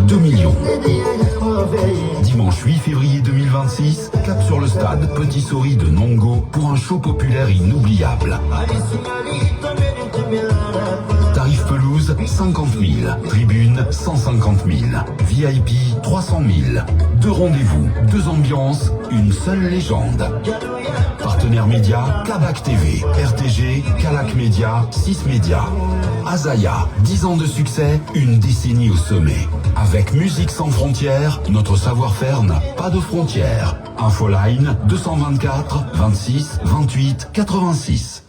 2 millions. Dimanche 8 février 2026, cap sur le stade Petit Souris de Nongo pour un show populaire inoubliable. Tarif pelouse 50 000, tribune 150 000, VIP 300 000. Deux rendez-vous, deux ambiances, une seule légende. Partenaires médias, Kabak TV, RTG, Calac Média, 6 Médias. Azaya, 10 ans de succès, une décennie au sommet. Avec Musique sans frontières, notre savoir-faire n'a pas de frontières. Infoline 224 26 28 86.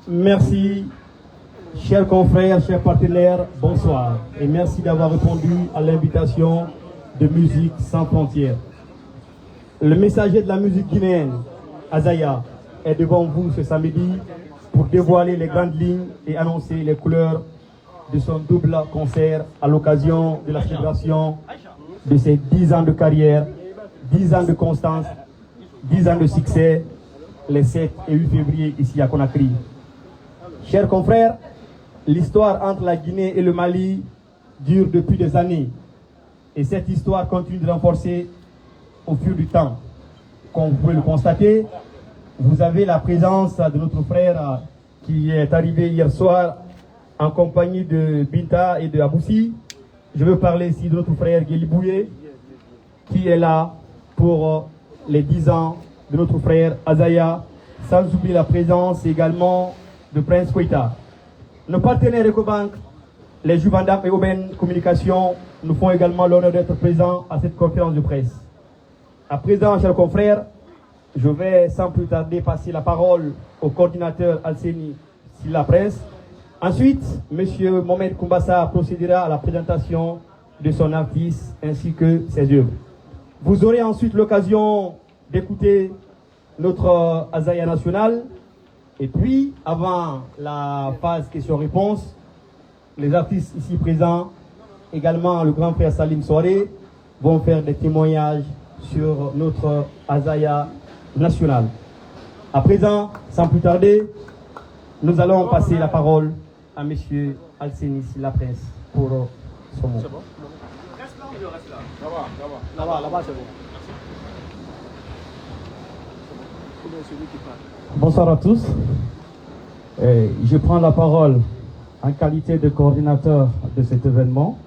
Merci, chers confrères, chers partenaires, bonsoir. Et merci d'avoir répondu à l'invitation de Musique sans frontières. Le messager de la musique guinéenne, Azaya, est devant vous ce samedi pour dévoiler les grandes lignes et annoncer les couleurs de son double concert à l'occasion de la célébration de ses 10 ans de carrière, 10 ans de constance, 10 ans de succès, les 7 et 8 février ici à Conakry. Chers confrères, l'histoire entre la Guinée et le Mali dure depuis des années et cette histoire continue de renforcer au fil du temps. Comme vous pouvez le constater, vous avez la présence de notre frère qui est arrivé hier soir en compagnie de Binta et de Aboussi. Je veux parler ici de notre frère Guéli Bouye qui est là pour les 10 ans de notre frère Azaya, sans oublier la présence également de Prince Koïta. Nos partenaires Ecobank, les Juvandam et Oben Communication nous font également l'honneur d'être présents à cette conférence de presse. À présent, chers confrères, je vais sans plus tarder passer la parole au coordinateur Alseni Silla Prince. Ensuite, M. Mohamed Koumbassa procédera à la présentation de son artiste ainsi que ses œuvres. Vous aurez ensuite l'occasion d'écouter notre Azaya national. Et puis, avant la phase questions-réponses, les artistes ici présents, également le grand frère Salim Soare, vont faire des témoignages sur notre Azaya national. À présent, sans plus tarder, nous allons passer la parole à M. Alseni Silla Prince pour son mot. C'est bon? Reste là ou il reste là? Là-bas, c'est bon. Bonsoir à tous. Je prends la parole en qualité de coordinateur de cet événement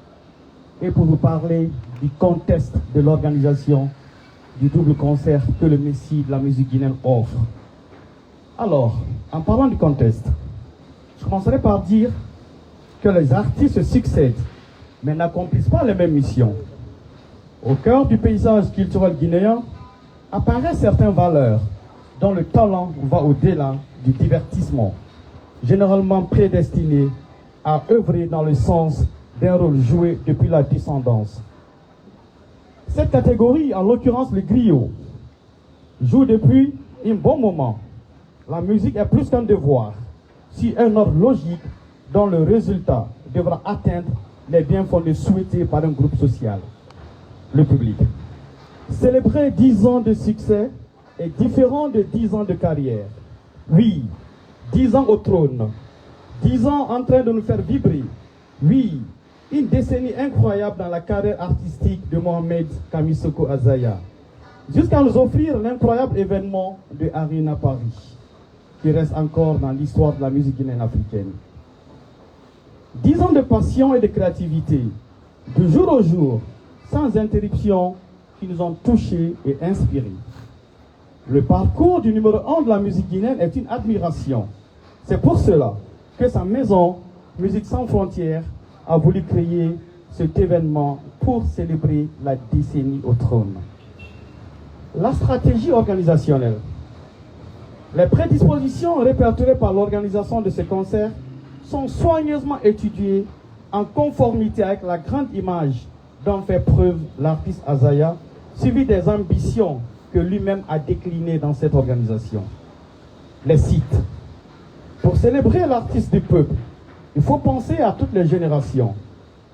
et pour vous parler du contexte de l'organisation du double concert que le Messie de la musique guinéenne offre. Alors, en parlant du contexte, je commencerai par dire que les artistes se succèdent mais n'accomplissent pas les mêmes missions. Au cœur du paysage culturel guinéen apparaissent certaines valeurs dont le talent va au-delà du divertissement, généralement prédestiné à œuvrer dans le sens d'un rôle joué depuis la descendance. Cette catégorie, en l'occurrence le griot, joue depuis un bon moment. La musique est plus qu'un devoir, si un ordre logique dont le résultat devra atteindre les bienfondés souhaités par un groupe social, le public. Célébrer 10 ans de succès est différent de 10 ans de carrière. Oui, 10 ans au trône, 10 ans en train de nous faire vibrer. Oui, une décennie incroyable dans la carrière artistique de Mohamed Kamisoko Azaya, jusqu'à nous offrir l'incroyable événement de Arena Paris, qui reste encore dans l'histoire de la musique guinéenne africaine. 10 ans de passion et de créativité, de jour au jour, sans interruption, qui nous ont touchés et inspirés. Le parcours du numéro 1 de la musique guinéenne est une admiration. C'est pour cela que sa maison, Musique sans frontières, a voulu créer cet événement pour célébrer la décennie au trône. La stratégie organisationnelle. Les prédispositions répertoriées par l'organisation de ce concert sont soigneusement étudiées en conformité avec la grande image dont fait preuve l'artiste Azaya, suivi des ambitions que lui-même a déclinées dans cette organisation. Les sites. Pour célébrer l'artiste du peuple, il faut penser à toutes les générations.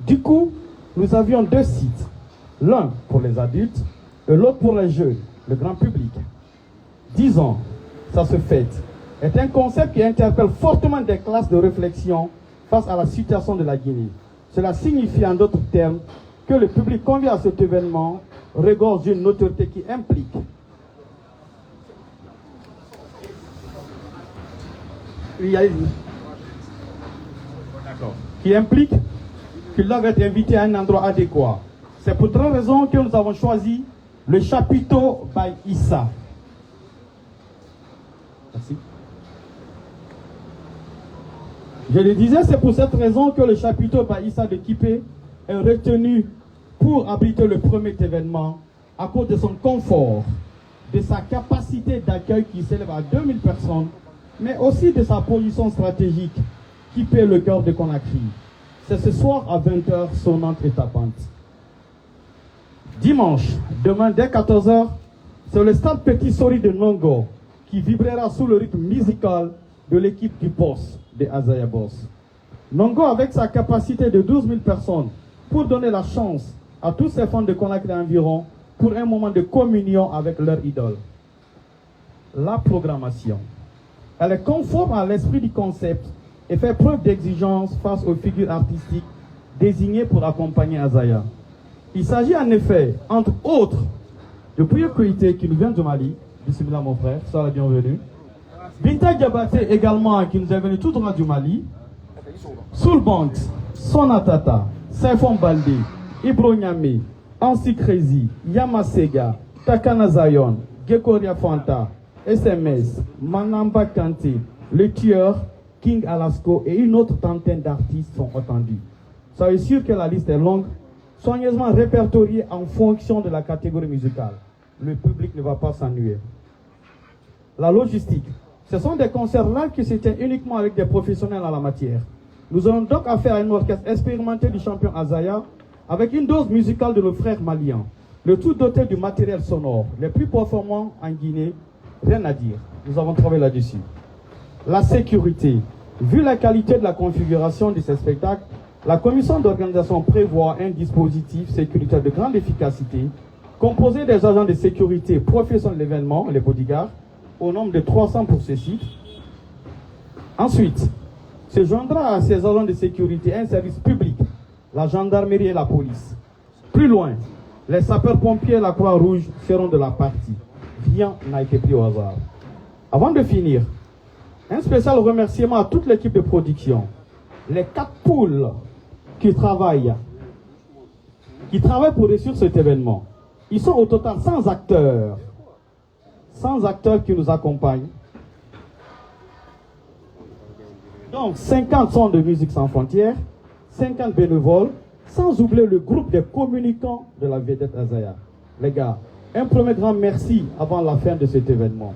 Du coup, nous avions 2 sites. L'un pour les adultes et l'autre pour les jeunes, le grand public. 10 ans, ça se fête, est un concept qui interpelle fortement des classes de réflexion face à la situation de la Guinée. Cela signifie en d'autres termes que le public convié à cet événement regorge d'une notoriété qui implique qu'il doit être invité à un endroit adéquat. C'est pour cette raison que nous avons choisi le chapiteau by Issa. Merci. Je le disais, c'est pour cette raison que le chapiteau by Issa de Kipé est retenu pour abriter le premier événement à cause de son confort, de sa capacité d'accueil qui s'élève à 2000 personnes, mais aussi de sa position stratégique qui paie le cœur de Conakry. C'est ce soir à 20h sonnante et tapante. Dimanche, demain dès 14h, c'est le stade Petit Sori de Nongo qui vibrera sous le rythme musical de l'équipe du boss, de Azaya Boss. Nongo, avec sa capacité de 12 000 personnes, pour donner la chance à tous ces fans de Conakry environ pour un moment de communion avec leur idole. La programmation. Elle est conforme à l'esprit du concept et fait preuve d'exigence face aux figures artistiques désignées pour accompagner Azaya. Il s'agit en effet, entre autres, de Pouye Koité qui nous vient du Mali. Bismillah mon frère, sois la bienvenue. Binta Diabaté également qui nous est venu tout droit du Mali. Soulband, Sonatata, Saifon Baldé, Ibro Nyame, Ansi Krezi, Yamasega, Takana Zayon, Gekoria Fanta, SMS, Manamba Kanté, Le Tueur, King Alasco et une autre trentaine d'artistes sont entendus. Soyez sûr que la liste est longue, soigneusement répertoriée en fonction de la catégorie musicale. Le public ne va pas s'ennuyer. La logistique. Ce sont des concerts live qui se tiennent uniquement avec des professionnels en la matière. Nous aurons donc affaire à un orchestre expérimenté du champion Azaya avec une dose musicale de nos frères maliens. Le tout doté du matériel sonore, les plus performants en Guinée, rien à dire. Nous avons travaillé là-dessus. La sécurité. Vu la qualité de la configuration de ces spectacles, la commission d'organisation prévoit un dispositif sécuritaire de grande efficacité, composé des agents de sécurité professionnels de l'événement, les bodyguards, au nombre de 300 pour ce site. Ensuite, se joindra à ces agents de sécurité un service public, la gendarmerie et la police. Plus loin, les sapeurs-pompiers et la Croix-Rouge seront de la partie. Rien n'a été pris au hasard. Avant de finir, un spécial remerciement à toute l'équipe de production, les 4 poules qui travaillent pour réussir cet événement. Ils sont au total 100 acteurs. 100 acteurs qui nous accompagnent. Donc 50 sons de musique sans frontières, 50 bénévoles, sans oublier le groupe des communicants de la vedette Azaya. Les gars, un premier grand merci avant la fin de cet événement.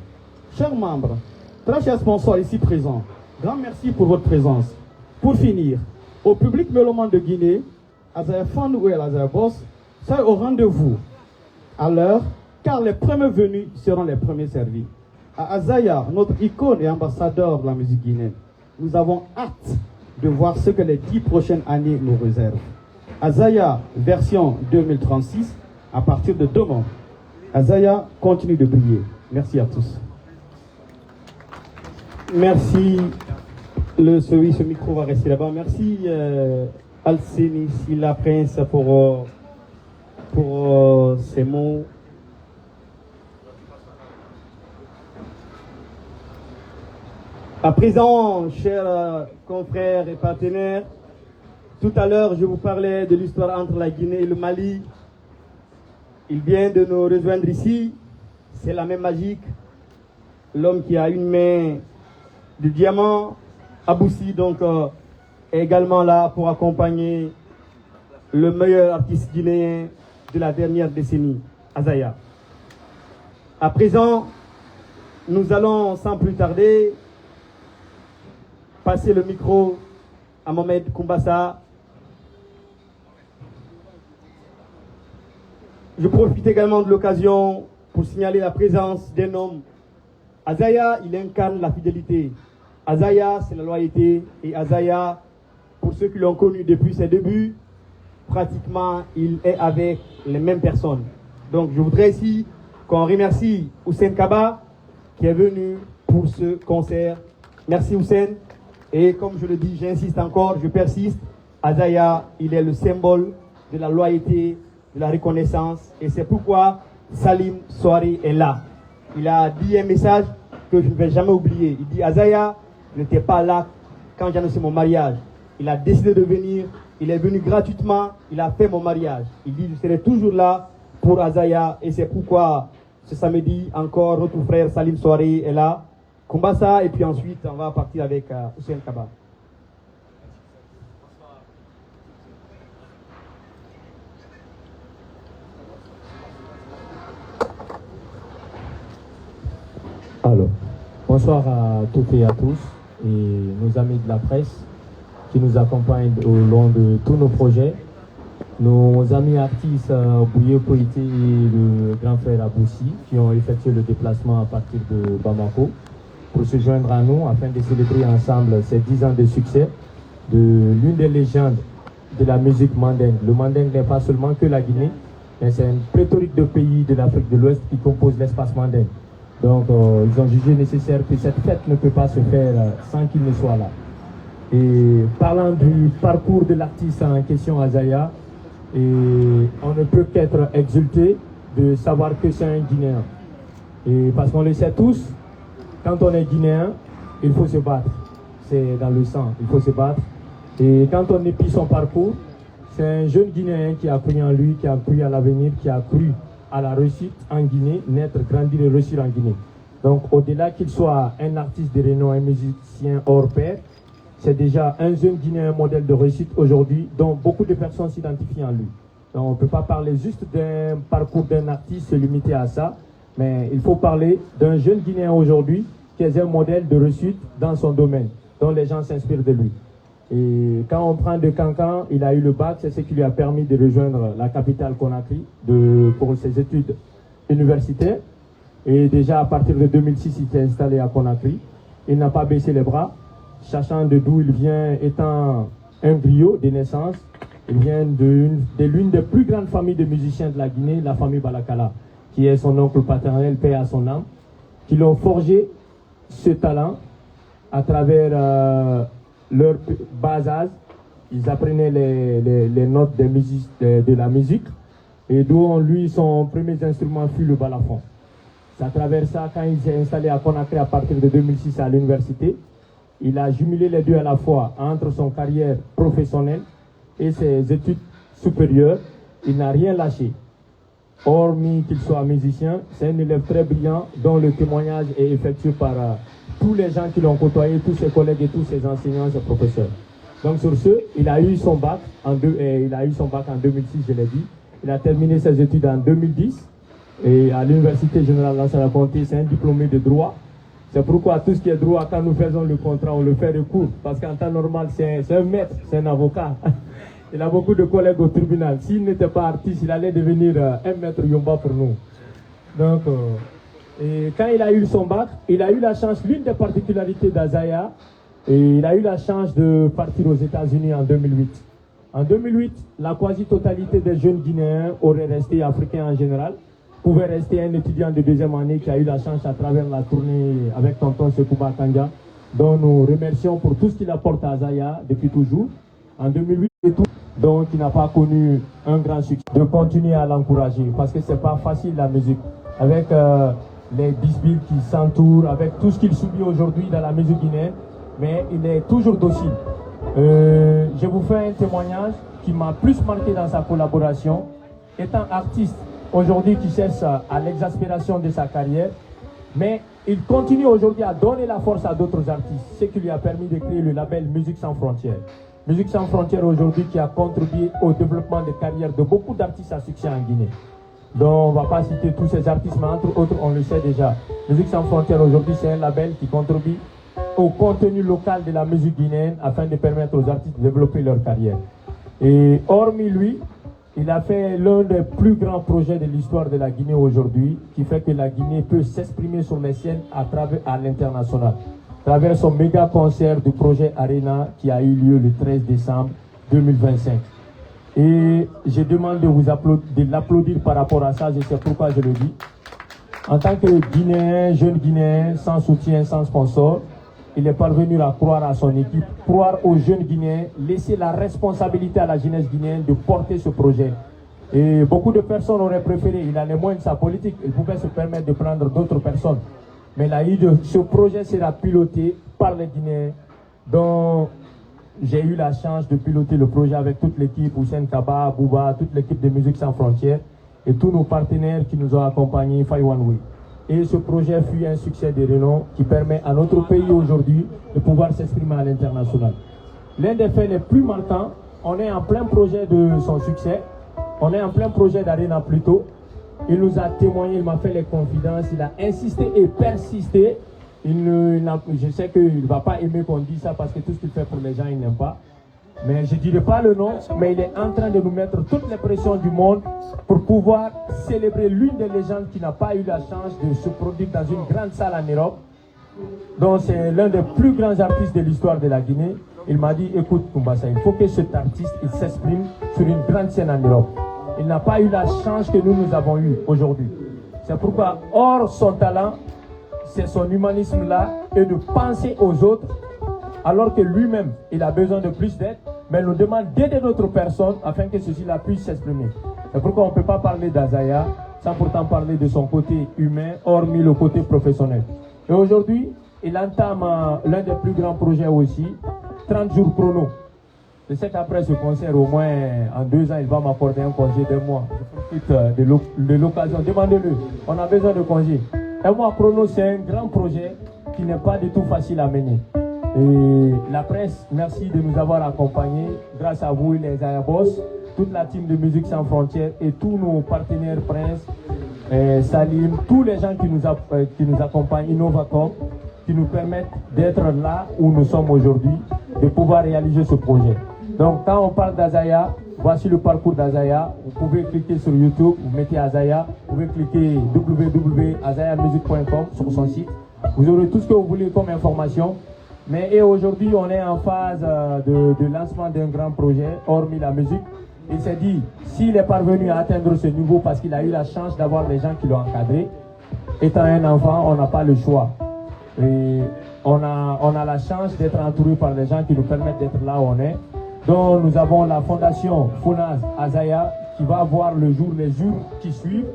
Chers membres, très chers sponsors ici présents, grand merci pour votre présence. Pour finir, au public mélomane de Guinée, Azaya Fan ou Azaya Boss, soyez au rendez-vous à l'heure, car les premiers venus seront les premiers servis. À Azaya, notre icône et ambassadeur de la musique guinéenne, nous avons hâte de voir ce que les 10 prochaines années nous réservent. Azaya version 2036, à partir de demain. Azaya continue de briller. Merci à tous. Merci. Ce micro va rester là-bas. Merci Alcénie Silla Prince pour ces mots. À présent, chers confrères et partenaires, tout à l'heure, je vous parlais de l'histoire entre la Guinée et le Mali. Il vient de nous rejoindre ici. C'est la même magique. L'homme qui a une main de diamant, Aboussi, donc, est également là pour accompagner le meilleur artiste guinéen de la dernière décennie, Azaya. À présent, nous allons sans plus tarder passer le micro à Mohamed Koumbassa. Je profite également de l'occasion pour signaler la présence d'un homme. Azaya, il incarne la fidélité. Azaya, c'est la loyauté. Et Azaya, pour ceux qui l'ont connu depuis ses débuts, pratiquement, il est avec les mêmes personnes. Donc, je voudrais ici qu'on remercie Hussein Kaba, qui est venu pour ce concert. Merci Hussein. Et comme je le dis, j'insiste encore, je persiste. Azaya, il est le symbole de la loyauté, de la reconnaissance. Et c'est pourquoi Salim Soari est là. Il a dit un message que je ne vais jamais oublier. Il dit, Azaya n'était pas là quand j'ai annoncé mon mariage. Il a décidé de venir. Il est venu gratuitement. Il a fait mon mariage. Il dit, je serai toujours là pour Azaya. Et c'est pourquoi ce samedi, encore, notre frère Salim Soari est là. Kombassa, et puis ensuite, on va partir avec Hussein Kaba. Alors, bonsoir à toutes et à tous et nos amis de la presse qui nous accompagnent au long de tous nos projets. Nos amis artistes Bouye Poïté et le grand frère Aboussi qui ont effectué le déplacement à partir de Bamako pour se joindre à nous afin de célébrer ensemble ces 10 ans de succès de l'une des légendes de la musique mandingue. Le mandingue n'est pas seulement que la Guinée, mais c'est une pléthorique de pays de l'Afrique de l'Ouest qui composent l'espace mandingue. Donc ils ont jugé nécessaire que cette fête ne peut pas se faire sans qu'il ne soit là. Et parlant du parcours de l'artiste en question, Azaya, et on ne peut qu'être exulté de savoir que c'est un Guinéen. Et parce qu'on le sait tous, quand on est Guinéen, il faut se battre. C'est dans le sang, il faut se battre. Et quand on épie son parcours, c'est un jeune Guinéen qui a cru en lui, qui a cru à l'avenir, qui a cru à la réussite en Guinée, naître, grandir et réussir en Guinée. Donc au-delà qu'il soit un artiste de renom, un musicien hors pair, c'est déjà un jeune Guinéen modèle de réussite aujourd'hui dont beaucoup de personnes s'identifient en lui. Donc on ne peut pas parler juste d'un parcours d'un artiste, se limiter à ça, mais il faut parler d'un jeune Guinéen aujourd'hui qui est un modèle de réussite dans son domaine, dont les gens s'inspirent de lui. Et quand on prend de Cancan, il a eu le bac, c'est ce qui lui a permis de rejoindre la capitale Conakry pour ses études universitaires. Et déjà à partir de 2006, il s'est installé à Conakry. Il n'a pas baissé les bras, sachant de d'où il vient, étant un griot de naissance. Il vient de l'une des plus grandes familles de musiciens de la Guinée, la famille Balakala, qui est son oncle paternel, paix à son âme, qui l'ont forgé ce talent à travers leur bas âge. Ils apprenaient les notes de la musique, et d'où lui, son premier instrument fut le balafon. C'est à travers ça, quand il s'est installé à Conakry à partir de 2006 à l'université, il a jumelé les deux à la fois entre son carrière professionnelle et ses études supérieures. Il n'a rien lâché. Hormis qu'il soit musicien, c'est un élève très brillant dont le témoignage est effectué par tous les gens qui l'ont côtoyé, tous ses collègues et tous ses enseignants, ses professeurs. Donc sur ce, il a eu son bac en 2006, je l'ai dit. Il a terminé ses études en 2010 et à l'Université Générale Lansana-Conté, c'est un diplômé de droit. C'est pourquoi tout ce qui est droit, quand nous faisons le contrat, on le fait de court. Parce qu'en temps normal, c'est un maître, c'est un avocat. Il a beaucoup de collègues au tribunal. S'il n'était pas artiste, il allait devenir un maître Yomba pour nous. Donc, et quand il a eu son bac, il a eu la chance, l'une des particularités d'Azaya, et il a eu la chance de partir aux États-Unis en 2008. En 2008, la quasi-totalité des jeunes Guinéens auraient resté, africains en général, pouvait rester un étudiant de deuxième année qui a eu la chance à travers la tournée avec tonton Sekouba Kanga, dont nous remercions pour tout ce qu'il apporte à Azaya depuis toujours. En 2008 et tout, donc il n'a pas connu un grand succès, de continuer à l'encourager parce que c'est pas facile la musique. Avec les bisbilles qui s'entourent, avec tout ce qu'il subit aujourd'hui dans la musique guinéenne, mais il est toujours docile. Je vous fais un témoignage qui m'a plus marqué dans sa collaboration. Étant artiste, aujourd'hui qui cherche à l'exaspération de sa carrière, mais il continue aujourd'hui à donner la force à d'autres artistes, ce qui lui a permis de créer le label Musique Sans Frontières. Musique Sans Frontières aujourd'hui qui a contribué au développement des carrières de beaucoup d'artistes à succès en Guinée. Donc on ne va pas citer tous ces artistes, mais entre autres on le sait déjà. Musique Sans Frontières aujourd'hui c'est un label qui contribue au contenu local de la musique guinéenne afin de permettre aux artistes de développer leur carrière. Et hormis lui, il a fait l'un des plus grands projets de l'histoire de la Guinée aujourd'hui, qui fait que la Guinée peut s'exprimer sur les scènes à l'international. À travers son méga concert du projet Arena qui a eu lieu le 13 décembre 2025. Et je demande de l'applaudir par rapport à ça, je sais pourquoi je le dis. En tant que Guinéen, jeune Guinéen, sans soutien, sans sponsor, il est parvenu à croire à son équipe, croire aux jeunes Guinéens, laisser la responsabilité à la jeunesse guinéenne de porter ce projet. Et beaucoup de personnes auraient préféré, il a les moyens de sa politique, il pouvait se permettre de prendre d'autres personnes. Mais ce projet sera piloté par les Guinéens, dont j'ai eu la chance de piloter le projet avec toute l'équipe, Hussein Kaba, Bouba, toute l'équipe de Musique Sans Frontières et tous nos partenaires qui nous ont accompagnés, Fai One Way. Et ce projet fut un succès de renom qui permet à notre pays aujourd'hui de pouvoir s'exprimer à l'international. L'un des faits les plus marquants, on est en plein projet de son succès, on est en plein projet d'Arena Pluto. Il nous a témoigné, il m'a fait les confidences, il a insisté et persisté. Je sais qu'il ne va pas aimer qu'on dise ça parce que tout ce qu'il fait pour les gens, il n'aime pas. Mais je ne dirai pas le nom, mais il est en train de nous mettre toutes les pressions du monde pour pouvoir célébrer l'une des légendes qui n'a pas eu la chance de se produire dans une grande salle en Europe. Donc c'est l'un des plus grands artistes de l'histoire de la Guinée. Il m'a dit, écoute Kumbasa, il faut que cet artiste il s'exprime sur une grande scène en Europe. Il n'a pas eu la chance que nous avons eue aujourd'hui. C'est pourquoi, hors son talent, c'est son humanisme-là et de penser aux autres, alors que lui-même, il a besoin de plus d'aide, mais il nous demande d'aider d'autres personnes afin que ceci-là puisse s'exprimer. C'est pourquoi on ne peut pas parler d'Azaya sans pourtant parler de son côté humain, hormis le côté professionnel. Et aujourd'hui, il entame l'un des plus grands projets aussi, 30 jours chrono. Je sais qu'après ce concert, au moins en 2 ans, il va m'accorder un congé d'1 mois. Je profite de l'occasion. Demandez-le. On a besoin de congé. 1 mois chrono, c'est un grand projet qui n'est pas du tout facile à mener. Et la presse, merci de nous avoir accompagnés. Grâce à vous, les Ayabos, toute la team de Musique Sans Frontières et tous nos partenaires Prince, Salim, tous les gens qui nous accompagnent, Innovacom, qui nous permettent d'être là où nous sommes aujourd'hui, de pouvoir réaliser ce projet. Donc quand on parle d'Azaya, voici le parcours d'Azaya. Vous pouvez cliquer sur YouTube, vous mettez Azaya, vous pouvez cliquer www.azayamusic.com sur son site. Vous aurez tout ce que vous voulez comme information. Mais aujourd'hui, on est en phase de lancement d'un grand projet, hormis la musique. Il s'est dit, s'il est parvenu à atteindre ce niveau parce qu'il a eu la chance d'avoir les gens qui l'ont encadré, étant un enfant, on n'a pas le choix. Et on a la chance d'être entouré par les gens qui nous permettent d'être là où on est. Donc nous avons la fondation Founaz Azaya qui va voir le jour les jours qui suivent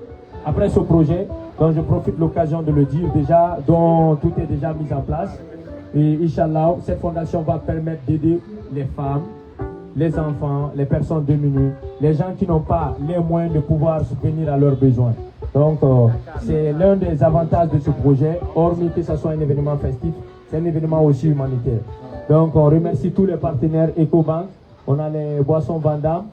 après ce projet. Donc je profite de l'occasion de le dire déjà, dont tout est déjà mis en place. Et Inch'Allah, cette fondation va permettre d'aider les femmes, les enfants, les personnes démunies, les gens qui n'ont pas les moyens de pouvoir subvenir à leurs besoins. Donc c'est l'un des avantages de ce projet, hormis que ce soit un événement festif, c'est un événement aussi humanitaire. Donc on remercie tous les partenaires EcoBank, on a les boissons Vandam,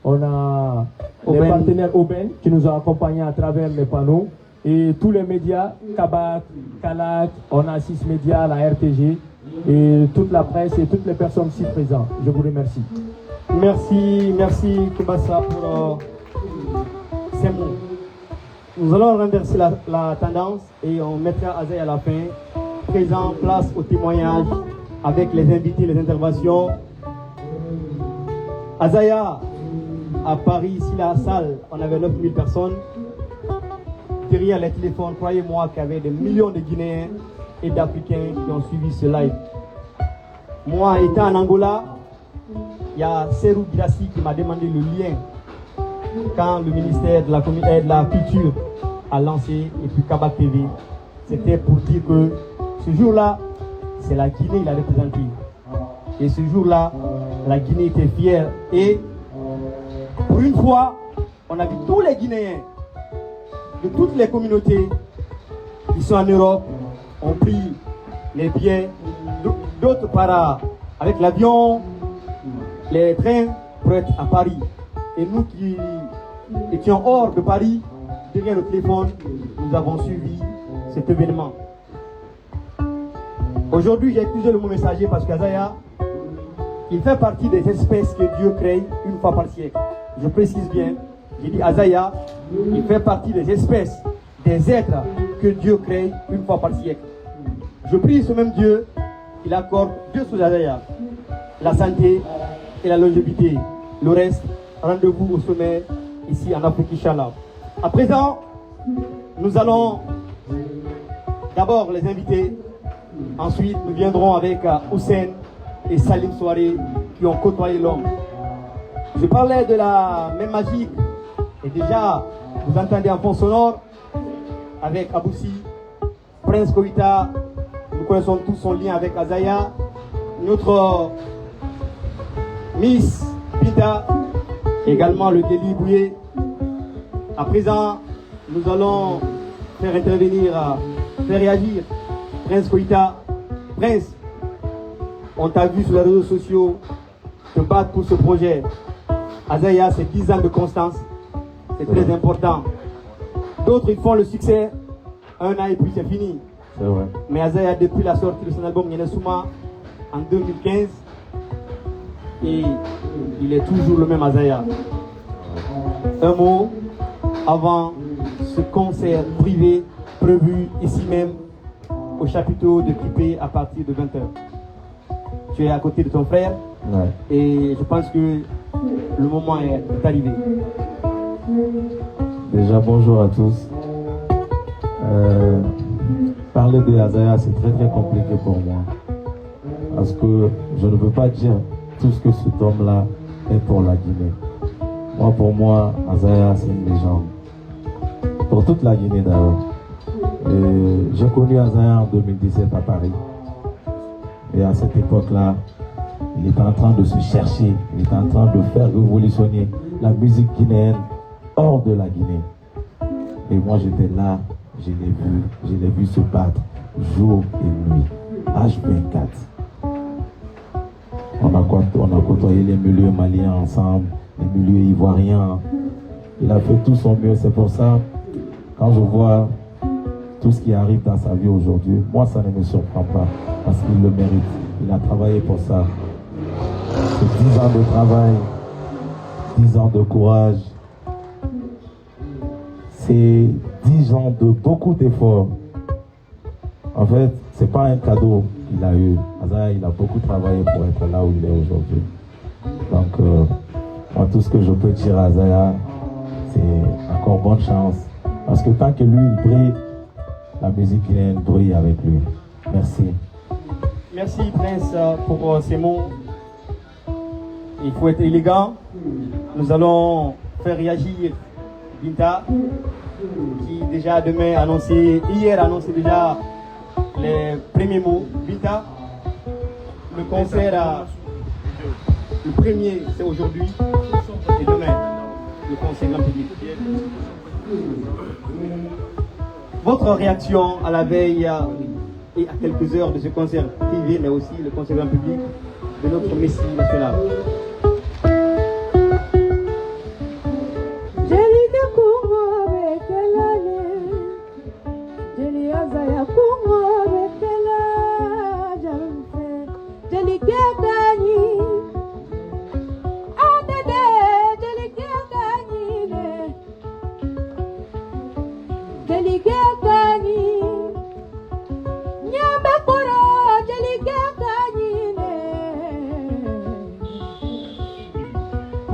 on a les partenaires Aubaine qui nous ont accompagnés à travers les panneaux et tous les médias, Kabak, Kalak, on a 6 médias, la RTG et toute la presse et toutes les personnes ici présentes. Je vous remercie. Merci Kumbasa pour ces mots. Nous allons renverser la tendance et on mettra Azaya à la fin. Présent, place au témoignage avec les invités, les interventions. Azaya, à Paris, ici la salle, on avait 9000 personnes. Derrière les téléphones, croyez-moi qu'il y avait des millions de Guinéens et d'Africains qui ont suivi ce live. Moi, étant en Angola, il y a Serou Girassi qui m'a demandé le lien quand le ministère de la Culture a lancé et puis Kabak TV. C'était pour dire que ce jour-là, c'est la Guinée qui l'a représenté. Et ce jour-là, la Guinée était fière. Et pour une fois, on a vu tous les Guinéens de toutes les communautés qui sont en Europe ont pris les billets, d'autres avec l'avion, les trains pour être à Paris. Et nous qui étions hors de Paris, derrière le téléphone, nous avons suivi cet événement. Aujourd'hui, j'ai utilisé le mot messager parce qu'Azaya, il fait partie des espèces que Dieu crée une fois par siècle. Je précise bien, j'ai dit Azaya, il fait partie des espèces, des êtres que Dieu crée une fois par siècle. Je prie ce même Dieu, il accorde 2 choses à Azaya, la santé et la longévité. Le reste, rendez-vous au sommet ici en Afrique, Inch'Allah. À présent, nous allons d'abord les inviter Ensuite, nous viendrons avec Hussein et Salim Soare qui ont côtoyé l'homme. Je parlais de la même magique et déjà, vous entendez un fond sonore avec Aboussi, Prince Koïta. Nous connaissons tous son lien avec Azaya, notre Miss Pita, également le Déli Bouye. À présent, nous allons faire intervenir, faire réagir Prince Koïta. Prince, on t'a vu sur les réseaux sociaux te battre pour ce projet. Azaya, c'est 10 ans de constance, c'est très important. D'autres, ils font le succès, 1 an et puis c'est fini. C'est vrai. Mais Azaya, depuis la sortie de son album Yenesuma en 2015, et il est toujours le même Azaya. Un mot avant ce concert privé prévu ici même au chapiteau de Kipé à partir de 20h. Tu es à côté de ton frère, Ouais. et je pense que le moment est arrivé. Déjà, bonjour à tous. Parler de Azaya, c'est très très compliqué pour moi. Parce que je ne peux pas dire tout ce que cet homme-là est pour la Guinée. Pour moi, Azaya, c'est une légende. Pour toute la Guinée d'ailleurs. J'ai connu Azaya en 2017 à Paris. Et à cette époque-là, il était en train de se chercher, il était en train de faire révolutionner la musique guinéenne hors de la Guinée. Et moi j'étais là, je l'ai vu se battre jour et nuit, H24. On a côtoyé les milieux maliens ensemble, les milieux ivoiriens. Il a fait tout son mieux, c'est pour ça, quand je vois tout ce qui arrive dans sa vie aujourd'hui, moi ça ne me surprend pas, parce qu'il le mérite. Il a travaillé pour ça. C'est 10 ans de travail, 10 ans de courage. C'est 10 ans de beaucoup d'efforts. En fait, c'est pas un cadeau qu'il a eu. Azaya, il a beaucoup travaillé pour être là où il est aujourd'hui. Donc, moi, tout ce que je peux dire à Azaya, c'est encore bonne chance. Parce que tant que lui, il brille, la musique guinéenne brille avec lui. Merci. Merci Prince pour ces mots. Il faut être élégant. Nous allons faire réagir Binta, qui déjà demain hier annonçait déjà les premiers mots. Binta, le concert, le premier c'est aujourd'hui et demain le concert grand public. Votre réaction à la veille et à quelques heures de ce concert privé, mais aussi le concert grand public de notre Messie national.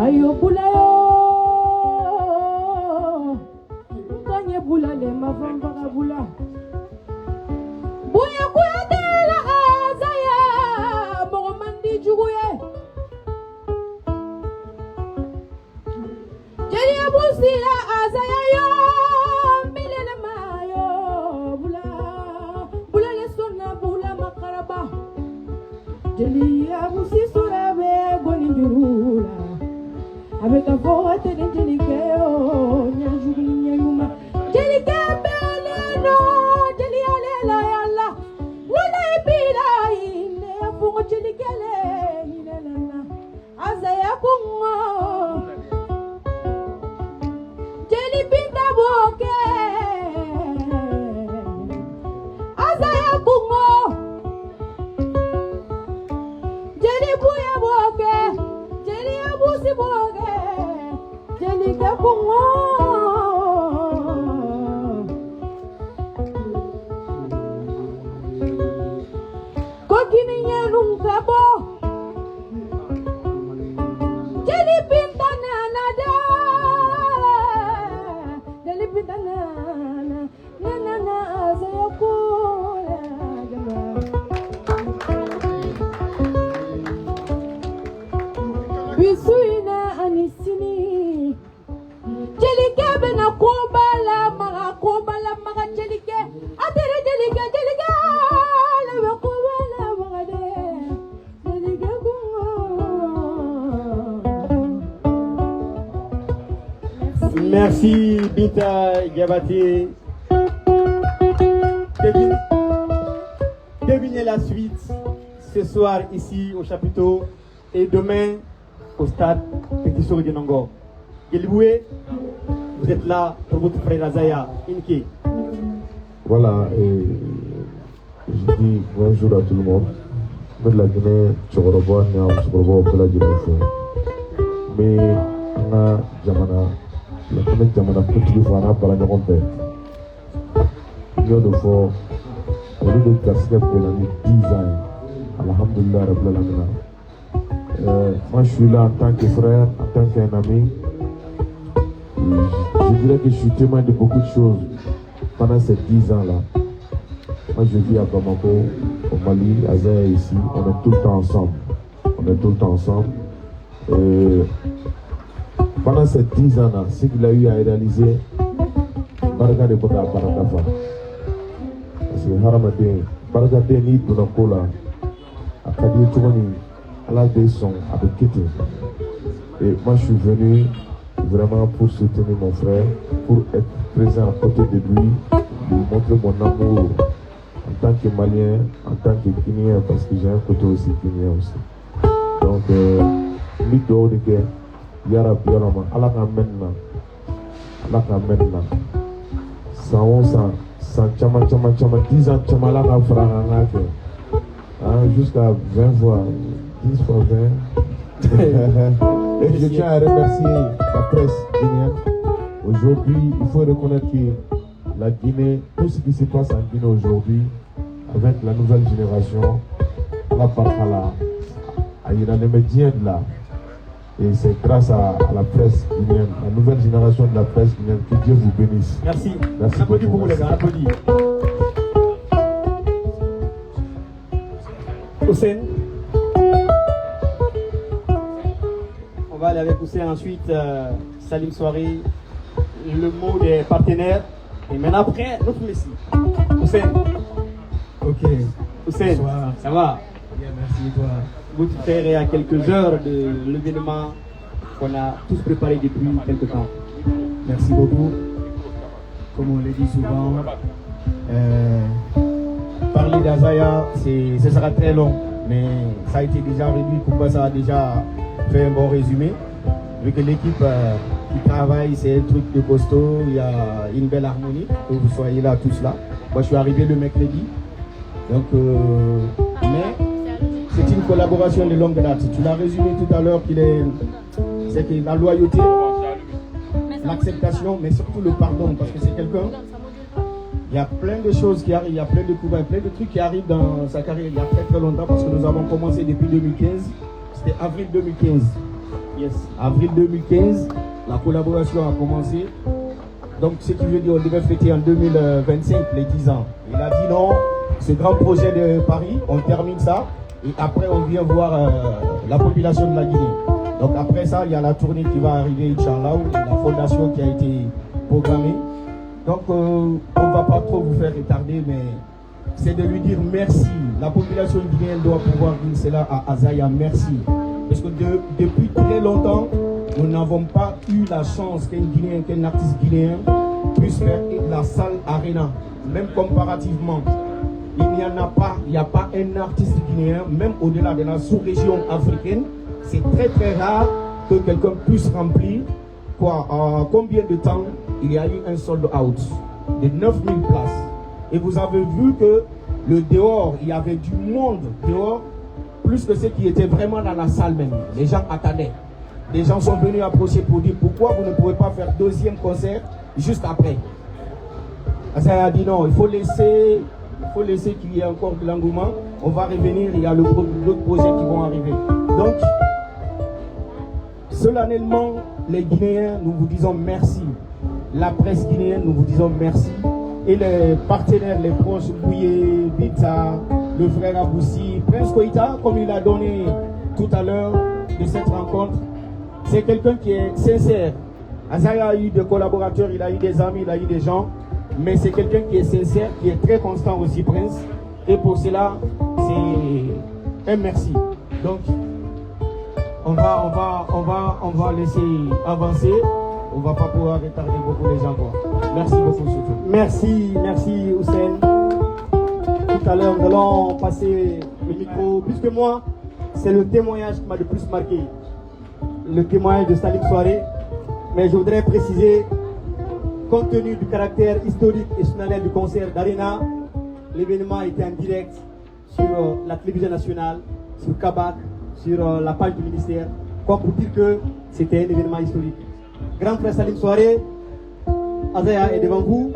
Ayo bula yo, kanye bula le mafamba ka bula. Buya kuya de la Azaya, mogo mandi juguye. Jeli abusi la Azaya yo, milele mayo bula, bula le sona bula makaraba. Jeli abusi surabe goni jurula. Avec un fort Jelikeo, Nyajuma, Jelika Beleno, Jeliale la yalla, Wala Pila in a Fungo Jelikele in a Azaya Kungo, Jelipinda Boke, Azaya Kungo, Jelibuya Boke, Jeliabusi Boke. Jelika Kungo Kokini nunca bo Jelipinta nada Jelipinta nana Nana Azaya Kura la maga jelike atere jelike jelike la bakuwa la magade jelike kuwa. Merci Binta Diabaté. Devinez la suite ce soir ici au chapiteau et demain au stade Petit Soro de Nongo. Geliboué, vous êtes là pour votre frère Azaya Inke. Voilà, et je dis bonjour à tout le monde. De la Guinée, je revois la Guinée. Mais on a Jamana, la première Jamana, petit Fana par la Nyompé. Il y a de fois, au lieu de casquette de l'année 10 ans, Alhamdulillah, Rabbil Alamin. Moi, je suis là en tant que frère, en tant qu'un ami. Je dirais que je suis témoin de beaucoup de choses pendant ces 10 ans-là. Moi, je vis à Bamako, au Mali, à Zaya ici. On est tout le temps ensemble. Pendant ces 10 ans-là, ce qu'il a eu à réaliser, Baraka de Boda Barakafa. Parce que Haramadé, Baraka de Ni Dunakola, à Kadir Tourani, à l'âge des sons, avec Kété. Et moi, je suis venu vraiment pour soutenir mon frère, pour être présent à côté de lui, lui montrer mon amour en tant que Malien, en tant que Guinéen, parce que j'ai un côté aussi Guinéen aussi. Donc, lui dehors de guerre, Yara Biolama, Allah Kamenna, 100, Chama, 10 ans, Chama, la Franga, jusqu'à 20 fois, 10 fois 20. Et je tiens à remercier la presse guinéenne. Aujourd'hui, il faut reconnaître que la Guinée, tout ce qui se passe en Guinée aujourd'hui, avec la nouvelle génération, la Barkala, il y a les médias là. Et c'est grâce à la presse guinéenne, la nouvelle génération de la presse guinéenne, que Dieu vous bénisse. Merci. Merci Applaudis pour vous les gars, applaudis. Hussein. On va aller avec Hussein ensuite, Salim Soirée, le mot des partenaires. Et maintenant après, notre Messie. Hussein. Ok. Hussein, Bonsoir. ça va? Bien, merci toi. Votre frère est à quelques heures de l'événement qu'on a tous préparé depuis quelque temps. Merci beaucoup. Comme on le dit souvent, parler d'Azaya, ce sera très long, mais ça a été déjà réduit. Pourquoi ça a déjà fait un bon résumé? Vu que l'équipe qui travaille, c'est un truc de costaud, il y a une belle harmonie, que vous soyez là tous là. Moi je suis arrivé le mercredi, donc mais c'est une collaboration de longue date. Tu l'as résumé tout à l'heure c'est la loyauté, l'acceptation, mais surtout le pardon, parce que c'est quelqu'un. Il y a plein de choses qui arrivent, il y a plein de coups, plein de trucs qui arrivent dans sa carrière il y a très très longtemps, parce que nous avons commencé depuis 2015. C'était avril 2015. Yes. Avril 2015, la collaboration a commencé. Donc ce qui veut dire qu'on devait fêter en 2025 les 10 ans. Il a dit non, ce grand projet de Paris, on termine ça. Et après, on vient voir la population de la Guinée. Donc après ça, il y a la tournée qui va arriver, Inch'Allah, la fondation qui a été programmée. Donc on ne va pas trop vous faire retarder, mais c'est de lui dire merci. La population guinéenne doit pouvoir dire cela à Azaya, merci. Parce que depuis très longtemps, nous n'avons pas eu la chance qu'un Guinéen, qu'un artiste guinéen puisse faire la salle Arena. Même comparativement. Il n'y a pas un artiste guinéen, même au-delà de la sous-région africaine. C'est très très rare que quelqu'un puisse remplir. En combien de temps il y a eu un sold out de 9000 places. Et vous avez vu que le dehors, il y avait du monde dehors, plus que ceux qui étaient vraiment dans la salle même. Les gens attendaient. Les gens sont venus approcher pour dire pourquoi vous ne pouvez pas faire deuxième concert juste après. Ça a dit non, il faut laisser qu'il y ait encore de l'engouement. On va revenir, il y a d'autres projets qui vont arriver. Donc, solennellement, les Guinéens, nous vous disons merci. La presse guinéenne, nous vous disons merci. Et les partenaires, les proches, Bouye, Bita, le frère Aboussi, Prince Koïta, comme il a donné tout à l'heure de cette rencontre, c'est quelqu'un qui est sincère. Azaya a eu des collaborateurs, il a eu des amis, il a eu des gens. mais c'est quelqu'un qui est sincère, qui est très constant aussi, Prince. Et pour cela, c'est un merci. Donc, on va laisser avancer. On ne va pas pouvoir retarder beaucoup les gens. Merci beaucoup, surtout. Merci Hussein. Tout à l'heure, nous allons passer le micro. Plus que moi, c'est le témoignage qui m'a le plus marqué. Le témoignage de Salim Soiré. Mais je voudrais préciser, compte tenu du caractère historique et solennel du concert d'Arena, l'événement était en direct sur la télévision nationale, sur Kabak, sur la page du ministère, comme pour dire que c'était un événement historique. Grand frère Salim Soiré, Azaya est devant vous.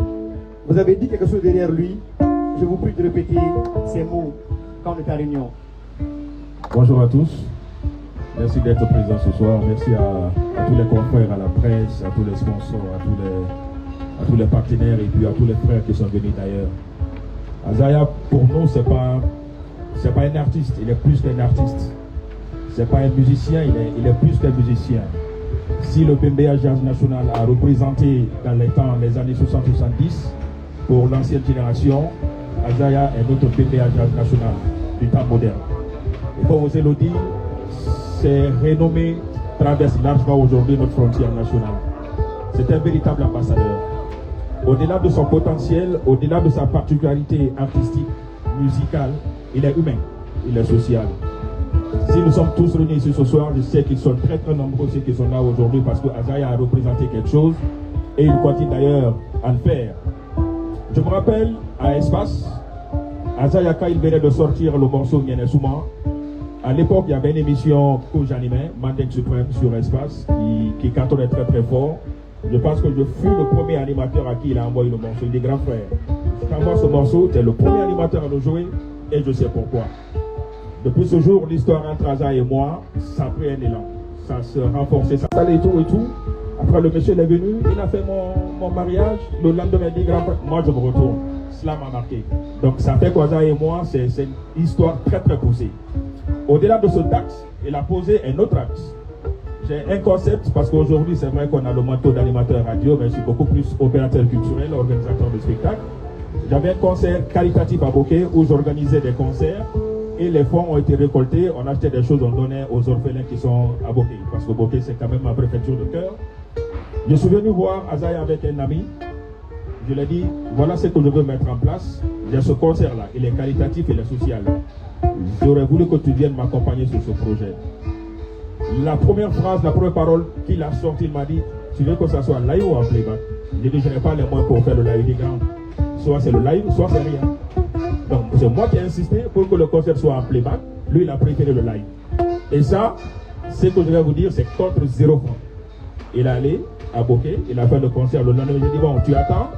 Vous avez dit quelque chose derrière lui. Je vous prie de répéter ces mots quand on est à réunion. Bonjour à tous. Merci d'être présents ce soir. Merci à tous les confrères, à la presse, à tous les sponsors, à tous les partenaires et puis à tous les frères qui sont venus d'ailleurs. Azaya, pour nous, c'est pas un artiste, il est plus qu'un artiste. C'est pas un musicien, il est plus qu'un musicien. Si le PMBA Jazz National a représenté dans les années 60-70 pour l'ancienne génération, Azaya est notre PMBA Jazz National du temps moderne. Et pour vous le dire, ces renommées traversent largement aujourd'hui notre frontière nationale. C'est un véritable ambassadeur. Au-delà de son potentiel, au-delà de sa particularité artistique, musicale, il est humain, il est social. Si nous sommes tous réunis ici ce soir, je sais qu'ils sont très très nombreux ceux qui sont là aujourd'hui parce que Azaya a représenté quelque chose et il continue d'ailleurs à le faire. Je me rappelle à Espace, Azaya quand il venait de sortir le morceau Nyene Souma, à l'époque il y avait une émission que j'animais, Mandeng Suprême sur Espace, qui cartonnait très très fort. Je pense que je fus le premier animateur à qui il a envoyé le morceau, il est grand frère. Je t'envoie ce morceau, tu es le premier animateur à le jouer et je sais pourquoi. Depuis ce jour, l'histoire entre Azaya et moi, ça a pris un élan. Ça se renforçait, ça allait et tout. Après, le monsieur est venu, il a fait mon mariage. Le lendemain, il dit grand frère, moi je me retourne. Cela m'a marqué. Donc ça fait qu'Azaya et moi, c'est une histoire très très poussée. Au-delà de ce axe, il a posé un autre axe. J'ai un concept, parce qu'aujourd'hui, c'est vrai qu'on a le manteau d'animateur radio, mais je suis beaucoup plus opérateur culturel, organisateur de spectacles. J'avais un concert caritatif à Bokeh où j'organisais des concerts. Et les fonds ont été récoltés, on achetait des choses, on donnait aux orphelins qui sont à Bokeh. Parce que Bokeh, c'est quand même ma préfecture de cœur. Je suis venu voir Azaya avec un ami. Je lui ai dit, voilà ce que je veux mettre en place. J'ai ce concert-là, il est caritatif, il est social. J'aurais voulu que tu viennes m'accompagner sur ce projet. La première phrase, la première parole qu'il a sortie, il m'a dit, tu veux que ça soit live ou en playback? J'ai dit, je n'ai pas les moyens pour faire le live des grands. Soit c'est le live, soit c'est rien. Donc c'est moi qui ai insisté pour que le concert soit en playback. Lui, il a préféré le live. Et ça, ce que je vais vous dire, c'est contre 0 francs. Il est allé à Bokeh, il a fait le concert le lendemain. J'ai dit, bon, tu attends,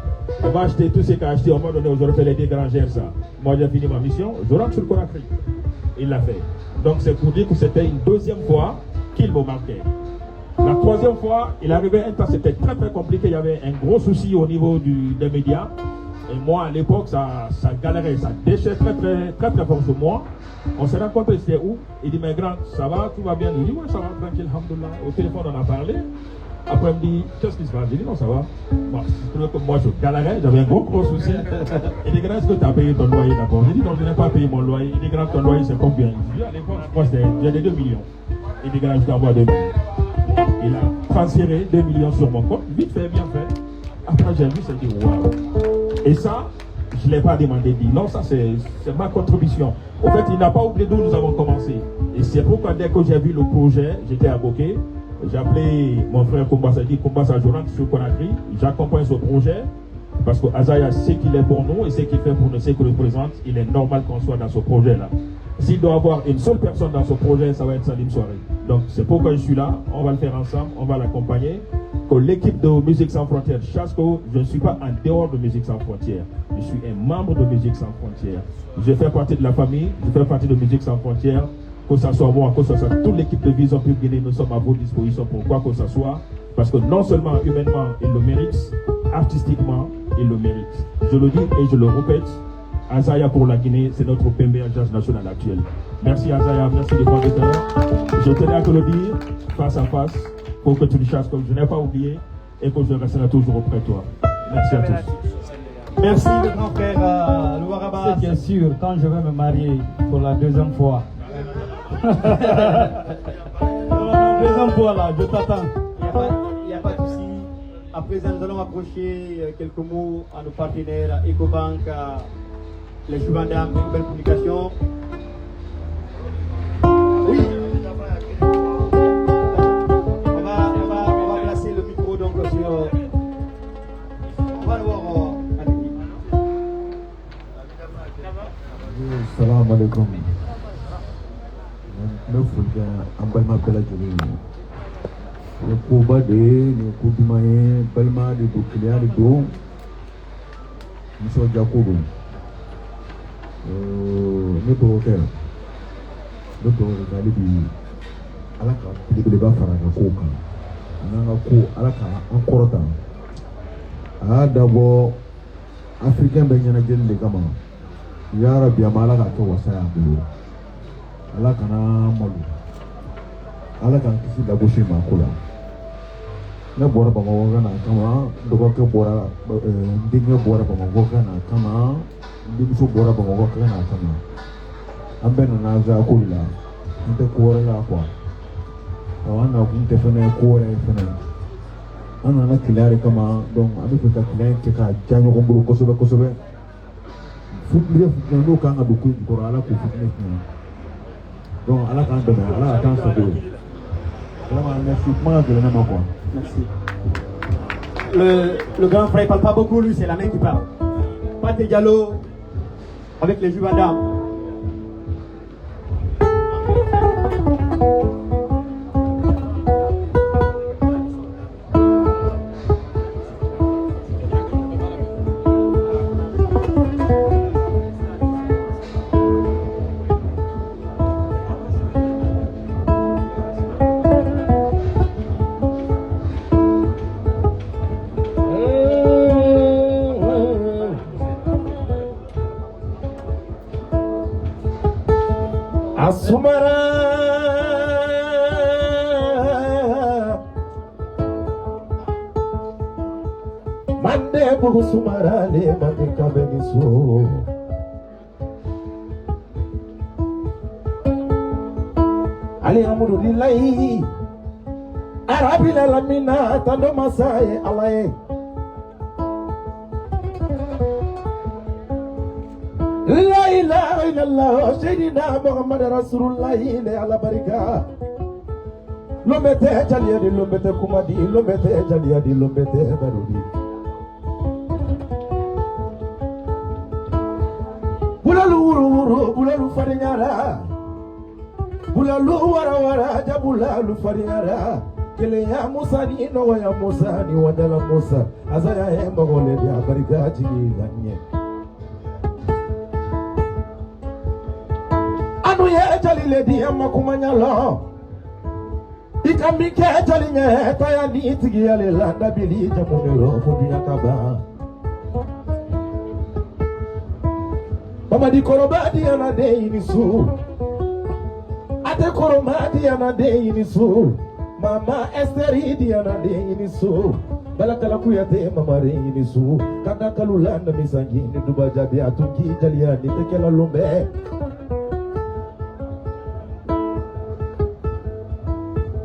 on va acheter tout ce qu'il a acheté, on va donner aux orphelins des grands gères ça. Moi, j'ai fini ma mission, je rentre sur le Conakry. Il l'a fait. Donc c'est pour dire que c'était une deuxième fois qu'il me marquait. La troisième fois, il arrivait un temps, c'était très très compliqué, il y avait un gros souci au niveau des médias. Et moi, à l'époque, ça galérait, ça déchait très fort sur moi. On s'est rencontrés, c'était où? Il dit, mais grand, ça va, tout va bien? Je dis, ouais, ça va, tranquille, alhamdoulilah. Au téléphone, on a parlé. Après, il me dit, qu'est-ce qui se passe? J'ai dit, non, ça va. Bon, moi, je galérais, j'avais un gros souci. Il dit, grand, est-ce que tu as payé ton loyer d'abord? J'ai dit, non, je n'ai pas payé mon loyer. Il dit, grand, ton loyer, c'est combien? Je dis, à l'époque, moi, j'avais 2 millions. Il dit, grand, je t'envoie 2 millions. Il a transféré 2 millions sur mon compte, vite fait, bien fait. Après, j'ai vu, c'est dit, waouh. Et ça, je ne l'ai pas demandé, dit non, ça c'est ma contribution. Au fait, il n'a pas oublié d'où nous avons commencé. Et c'est pourquoi dès que j'ai vu le projet, j'étais à Bokeh, j'ai appelé mon frère Kumbasa, dit Kumbasa, je rentre sur Conakry, j'accompagne ce projet, parce que Azaya sait qu'il est pour nous et ce qu'il fait pour nous, ce qu'il représente, il est normal qu'on soit dans ce projet-là. S'il doit avoir une seule personne dans ce projet, ça va être Salim Soiré. Donc c'est pourquoi je suis là, on va le faire ensemble, on va l'accompagner. Que l'équipe de Musique Sans Frontières, Chasco, je ne suis pas en dehors de Musique Sans Frontières. Je suis un membre de Musique Sans Frontières. Je fais partie de la famille, je fais partie de Musique Sans Frontières. Que ce soit moi, que ce soit toute l'équipe de Vision Pub Guinée, nous sommes à vos dispositions pour quoi que ce soit. Parce que non seulement humainement, il le mérite, artistiquement, il le mérite. Je le dis et je le répète, Azaya pour la Guinée, c'est notre PMBA Jazz National actuel. Merci Azaya, merci les conducteurs. Je tenais à te le dire, face à face, pour que tu le chasses comme je n'ai pas oublié et que je resterai toujours auprès de toi. Merci à tous. Merci le grand frère Louaraba. C'est bien sûr, quand je vais me marier pour la deuxième fois. Deuxième fois là, je t'attends. Il n'y a pas de souci. À présent, nous allons approcher quelques mots à nos partenaires EcoBank, les Juvandam, une belle communication. Oui. On va placer le micro donc sur. On va le voir. Salam alaikum. Ne fouille un balma bela joli. Le koba de, le kubimaye, balma de bouclier de do. Monsieur Jacobo. Ne provoquer. Le tour de l'alibi. Alaka, il est bas faire un coca. Nanga ko alaka encore temps. Ah d'abord, Africain ben yana jeli de kama. Ya Rabbi amala ka to wasaya bulu. Ala kana malu. Ala kan kisi dago shi makula. Ne bora Bamako kana kama dogo ke bora ndinge bora Bamako kana kama ndimso bora Bamako kana kama. Ambe na za kula. Nte kore la kwa. Wana kunte fene kore fene. Ana na kilare kama donc abi ko ta kilare ke ka janyo ko bulu kosobe. Football no kanga du ko ala ko football. Donc, à la fin de la attends ça. Vraiment, merci. Merci. Le grand frère ne parle pas beaucoup, lui, c'est la main qui parle. Pate Diallo avec les Juvandam. Asumara Mande bugu sumara le mande kabeni so Alhamdulillahi Arabil alamina tando masaye alaye La ilaha illallah Sayyidina Muhammad Rasulullah ile ala barika Lombete jaliadi lombete kumadi lombete jaliadi lombete barudi Bulalu wuru bulalu farinyara Bulalu wara jabulalu farinyara Kele ya Musa ni no ya Musa ni wadala Musa Azaya hemba gole ya barika jini ganye Anu ye jalile di amma kumanyalo Ikamike jalinye taya ni itigi yale landa bili jamunero fudunya kaba Mama di korobadi yana de inisu Ate koromadi yana de inisu Mama Esteri di yana de inisu Balakala kuyate mama re inisu Kaka kalulanda misangini dubajabi atunki jaliani tekela lumbe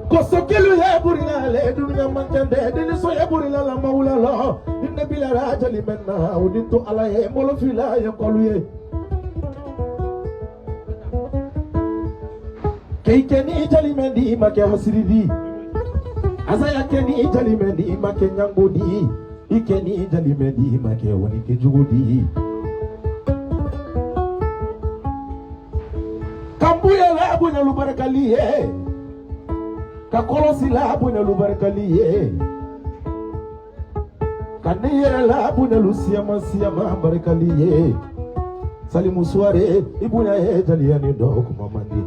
Kosokelu ya burina le dunia mankande dini so ya burina la maula la inna bila rajali menna udintu ala ye molo fila ya koluye Keikeni jali mendi make wasiridi Azaya keni jali mendi make nyangudi Ikeni jali mendi make woni ke jugudi Kambuya la bunya lubarakaliye Kakolosi la bunya lubarakaliye Kaniyere la bunya lusiyama siyama barakaliye Salimu suare ibunya ye jali yani doku mamandi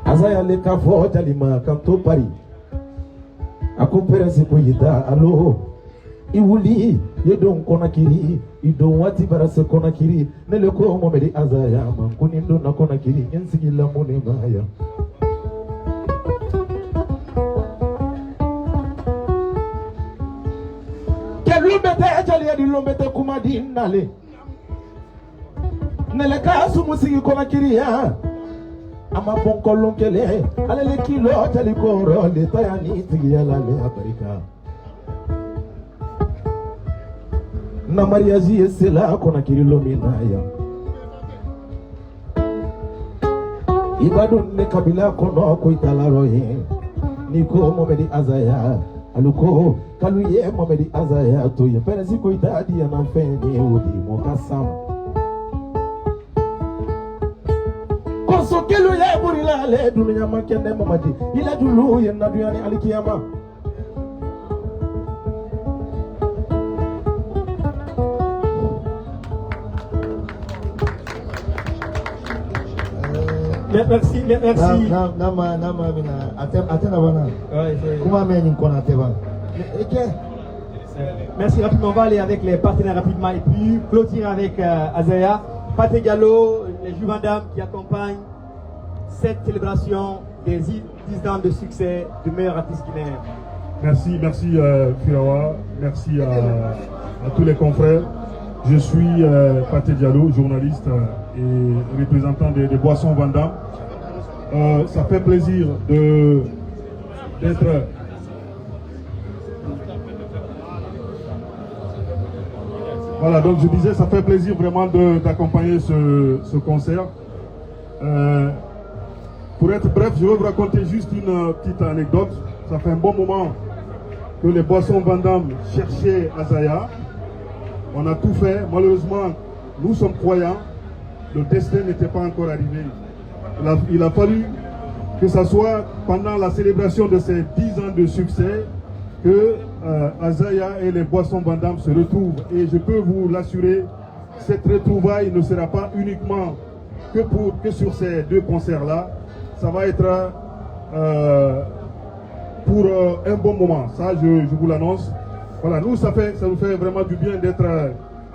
Azaya le kafo jalima kanto pari Akopere sipo yida alo Iwuli yedon konakiri idon wati barase konakiri Nele ko momedi azaya mankunindo na konakiri Nyensigila mune maya lumbete jali di lumbete kuma di nale nele kasu musiki kona kiria ama bonko lonkele alele kilo jali koro le tayani tigiyala le Afrika na mariazi esela kona kirilo minaya ibadun ne kabila kono ko italaro ye niko momedi azaya aluko kaluye momedi azaya to ye peresi ko itadi ya na feni odi mokasam koso kelu ye burila le dunya makende momadi ila dulu ye na duyani alikiyama Merci. Nama mina atena bana. Comment mais ni kona teva. Merci rapidement, on va aller avec les partenaires rapidement et puis clôturer avec Azaya, Pathé Diallo, les Juvendames qui accompagnent cette célébration des 10 ans de succès du meilleur artiste guinéen. Merci Firawa, merci à tous les confrères. Je suis Pathé Diallo, journaliste et représentant des Boissons Vandam. Ça fait plaisir d'être... Voilà, donc je disais, ça fait plaisir vraiment d'accompagner ce concert. Pour être bref, je vais vous raconter juste une petite anecdote. Ça fait un bon moment que les Boissons Vandam cherchaient Azaya. On a tout fait. Malheureusement, nous sommes croyants. Le destin n'était pas encore arrivé. Il a fallu que ce soit pendant la célébration de ces 10 ans de succès que Azaya et les Boissons Vandam se retrouvent. Et je peux vous l'assurer, cette retrouvaille ne sera pas uniquement que sur ces 2 concerts-là. Ça va être pour un bon moment. Ça, je vous l'annonce. Voilà, nous, ça nous fait vraiment du bien d'être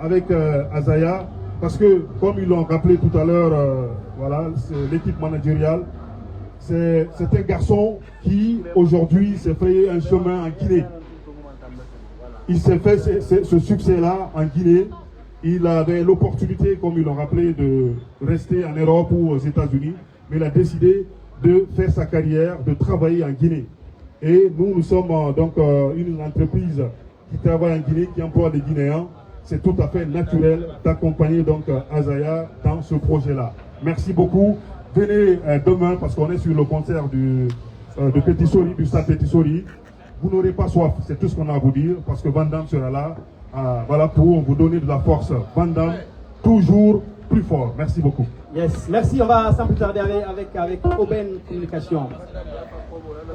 avec Azaya, parce que, comme ils l'ont rappelé tout à l'heure, voilà, c'est l'équipe managériale. C'est un garçon qui, aujourd'hui, s'est fait un chemin en Guinée. Il s'est fait ce succès-là en Guinée. Il avait l'opportunité, comme ils l'ont rappelé, de rester en Europe ou aux États-Unis, mais il a décidé de faire sa carrière, de travailler en Guinée. Et nous sommes donc une entreprise qui travaille en Guinée, qui emploie des Guinéens. C'est tout à fait naturel d'accompagner donc Azaya dans ce projet-là. Merci beaucoup. Venez demain parce qu'on est sur le concert de Petit Sori, du stade Petit Sori. Vous n'aurez pas soif, c'est tout ce qu'on a à vous dire, parce que Vandam sera là, voilà, pour vous donner de la force. Vandam, toujours plus fort. Merci beaucoup. Yes, merci. On va sans plus tarder avec Aubaine Communication.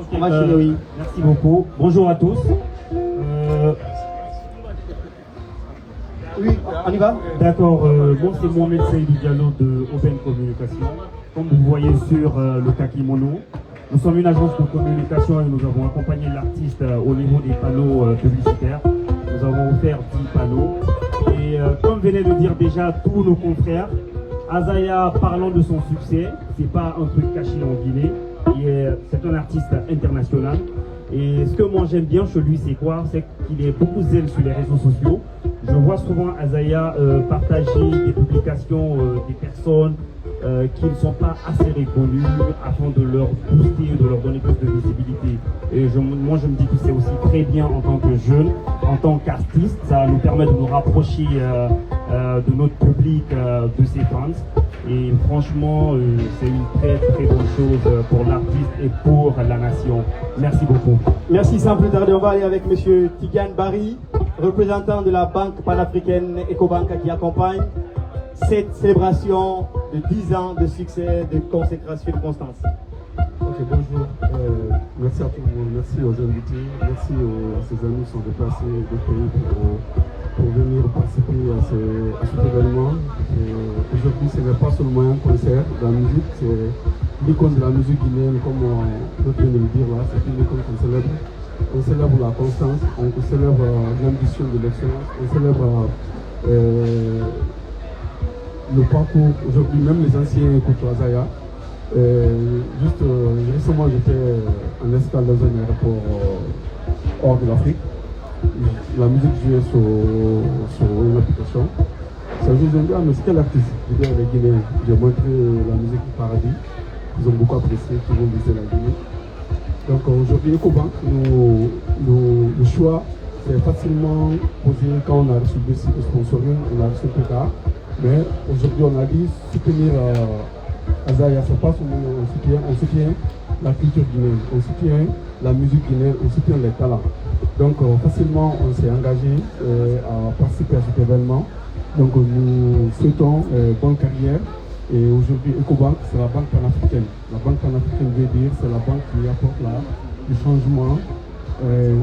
Okay, merci beaucoup. Bonjour à tous. Oui, on y va. D'accord, moi c'est Mohamed Seydou Diallo de Aubaine Communication. Comme vous voyez sur le kakimono, nous sommes une agence de communication et nous avons accompagné l'artiste au niveau des panneaux publicitaires. Nous avons offert 10 panneaux. Et comme venaient de dire déjà tous nos confrères, Azaya, parlant de son succès, c'est pas un truc caché en Guinée. C'est un artiste international. Et ce que moi j'aime bien chez lui, c'est quoi? C'est qu'il est beaucoup zèle sur les réseaux sociaux. Je vois souvent Azaya partager des publications des personnes qui ne sont pas assez reconnues afin de leur booster, de leur donner plus de visibilité. Et moi je me dis que c'est aussi très bien en tant que jeune, en tant qu'artiste. Ça nous permet de nous rapprocher de notre public, de ses fans. Et franchement, c'est une très très bonne chose pour l'artiste et pour la nation. Merci beaucoup. Merci. Sans plus tarder, on va aller avec M. Tidiane Barry, représentant de la banque panafricaine Ecobank, qui accompagne cette célébration de 10 ans de succès, de consécration et de constance. Ok, bonjour. Merci à tout le monde, merci aux invités, merci à ces amis qui sont déplacés de pays pour venir participer à cet événement. Aujourd'hui, ce n'est pas seulement un concert de la musique, c'est l'icône de la musique guinéenne, comme d'autres viennent de le dire là, c'est une icône qu'on célèbre. On célèbre la constance, on célèbre l'ambition de l'excellence, on célèbre le parcours. Aujourd'hui, même les anciens écoutent Azaya. Récemment, j'étais en escale dans un aéroport hors de l'Afrique. la musique jouée sur une application. Ça joue bien, mais c'est quel artiste? Je veux dire, les Guinéens. J'ai montré la musique du Paradis. Ils ont beaucoup apprécié, qui vont visiter la Guinée. Donc aujourd'hui, EcoBank, le choix c'est facilement posé quand on a reçu le sponsoring, on a reçu le PK. Mais aujourd'hui, on a dit soutenir Azaya, c'est pas seulement on soutient la culture guinéenne, on soutient la musique guinéenne, on soutient les talents. Donc facilement, on s'est engagé à participer à cet événement. Donc nous souhaitons bonne carrière. Et aujourd'hui, EcoBank, c'est la banque panafricaine. La banque panafricaine veut dire c'est la banque qui apporte du changement,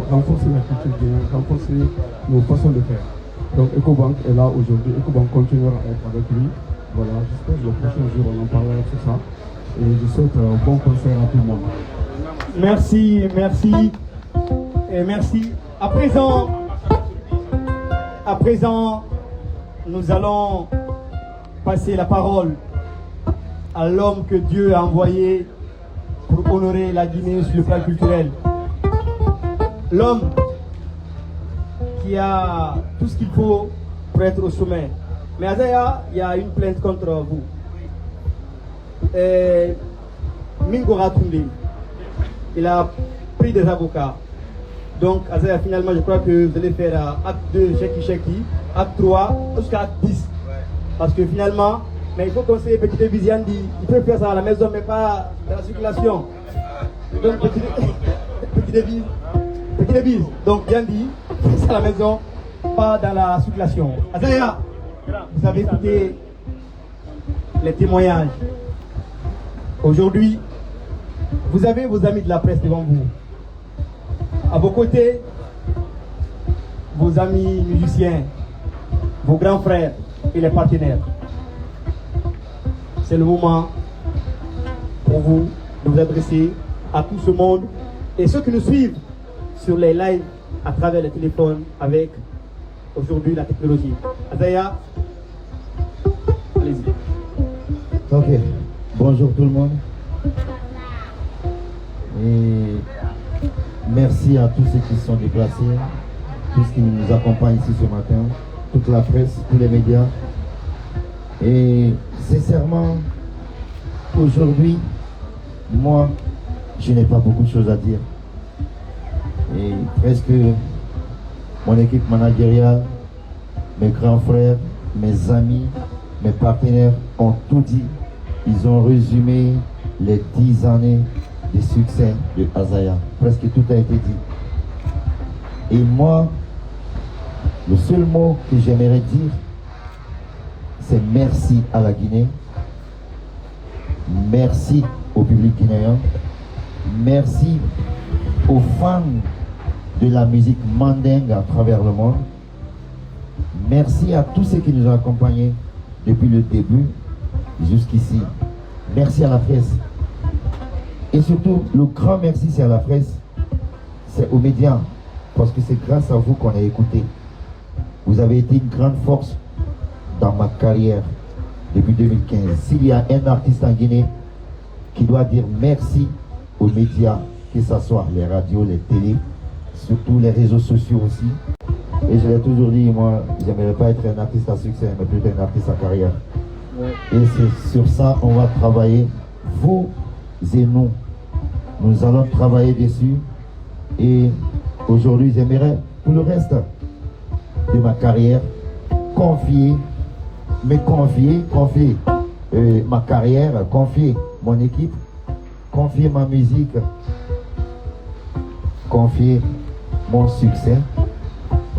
renforcer la culture guinéenne, renforcer nos façons de faire. Donc EcoBank est là aujourd'hui, EcoBank continuera à être avec lui. Voilà, j'espère que le prochain jour on en parlera sur ça. Et je souhaite un bon concert à tout le monde. Merci, merci. Et merci. À présent, nous allons passer la parole à l'homme que Dieu a envoyé pour honorer la Guinée sur le plan culturel. L'homme qui a tout ce qu'il faut pour être au sommet. Mais Azaya, il y a une plainte contre vous. Mingo Ratunde, il a pris des avocats. Donc Azaya, finalement, je crois que vous allez faire acte 2, Sheki, acte 3, jusqu'à acte 10. Parce que finalement, mais il faut conseiller Petit Devis Yandi, il peut faire ça à la maison, mais pas dans la circulation. Donc Petit Devis, donc Yandi, c'est à la maison, pas dans la circulation. Azaya, vous avez écouté les témoignages. Aujourd'hui, vous avez vos amis de la presse devant vous. À vos côtés, vos amis musiciens, vos grands frères et les partenaires. C'est le moment pour vous de vous adresser à tout ce monde et ceux qui nous suivent sur les lives à travers les téléphones avec aujourd'hui la technologie. Azaya, allez-y. Ok, bonjour tout le monde. Et merci à tous ceux qui sont déplacés, tous ceux qui nous accompagnent ici ce matin, toute la presse, tous les médias. Et sincèrement, aujourd'hui, moi, je n'ai pas beaucoup de choses à dire. Et presque mon équipe managériale, mes grands frères, mes amis, mes partenaires ont tout dit. Ils ont résumé les 10 années de succès de Azaya. Presque tout a été dit. Et moi, le seul mot que j'aimerais dire, c'est merci à la Guinée. Merci au public guinéen. Merci aux fans de la musique mandingue à travers le monde. Merci à tous ceux qui nous ont accompagnés depuis le début jusqu'ici. Merci à la presse. Et surtout, le grand merci, c'est à la presse, c'est aux médias, parce que c'est grâce à vous qu'on a écouté. Vous avez été une grande force dans ma carrière depuis 2015. S'il y a un artiste en Guinée qui doit dire merci aux médias, que ce soit les radios, les télés, surtout les réseaux sociaux aussi. Et je l'ai toujours dit, moi, j'aimerais pas être un artiste à succès, mais plutôt un artiste à carrière. Et c'est sur ça qu'on va travailler, vous et nous. Nous allons travailler dessus. Et aujourd'hui, j'aimerais, pour le reste de ma carrière, confier ma carrière, confier mon équipe, confier ma musique, confier mon succès,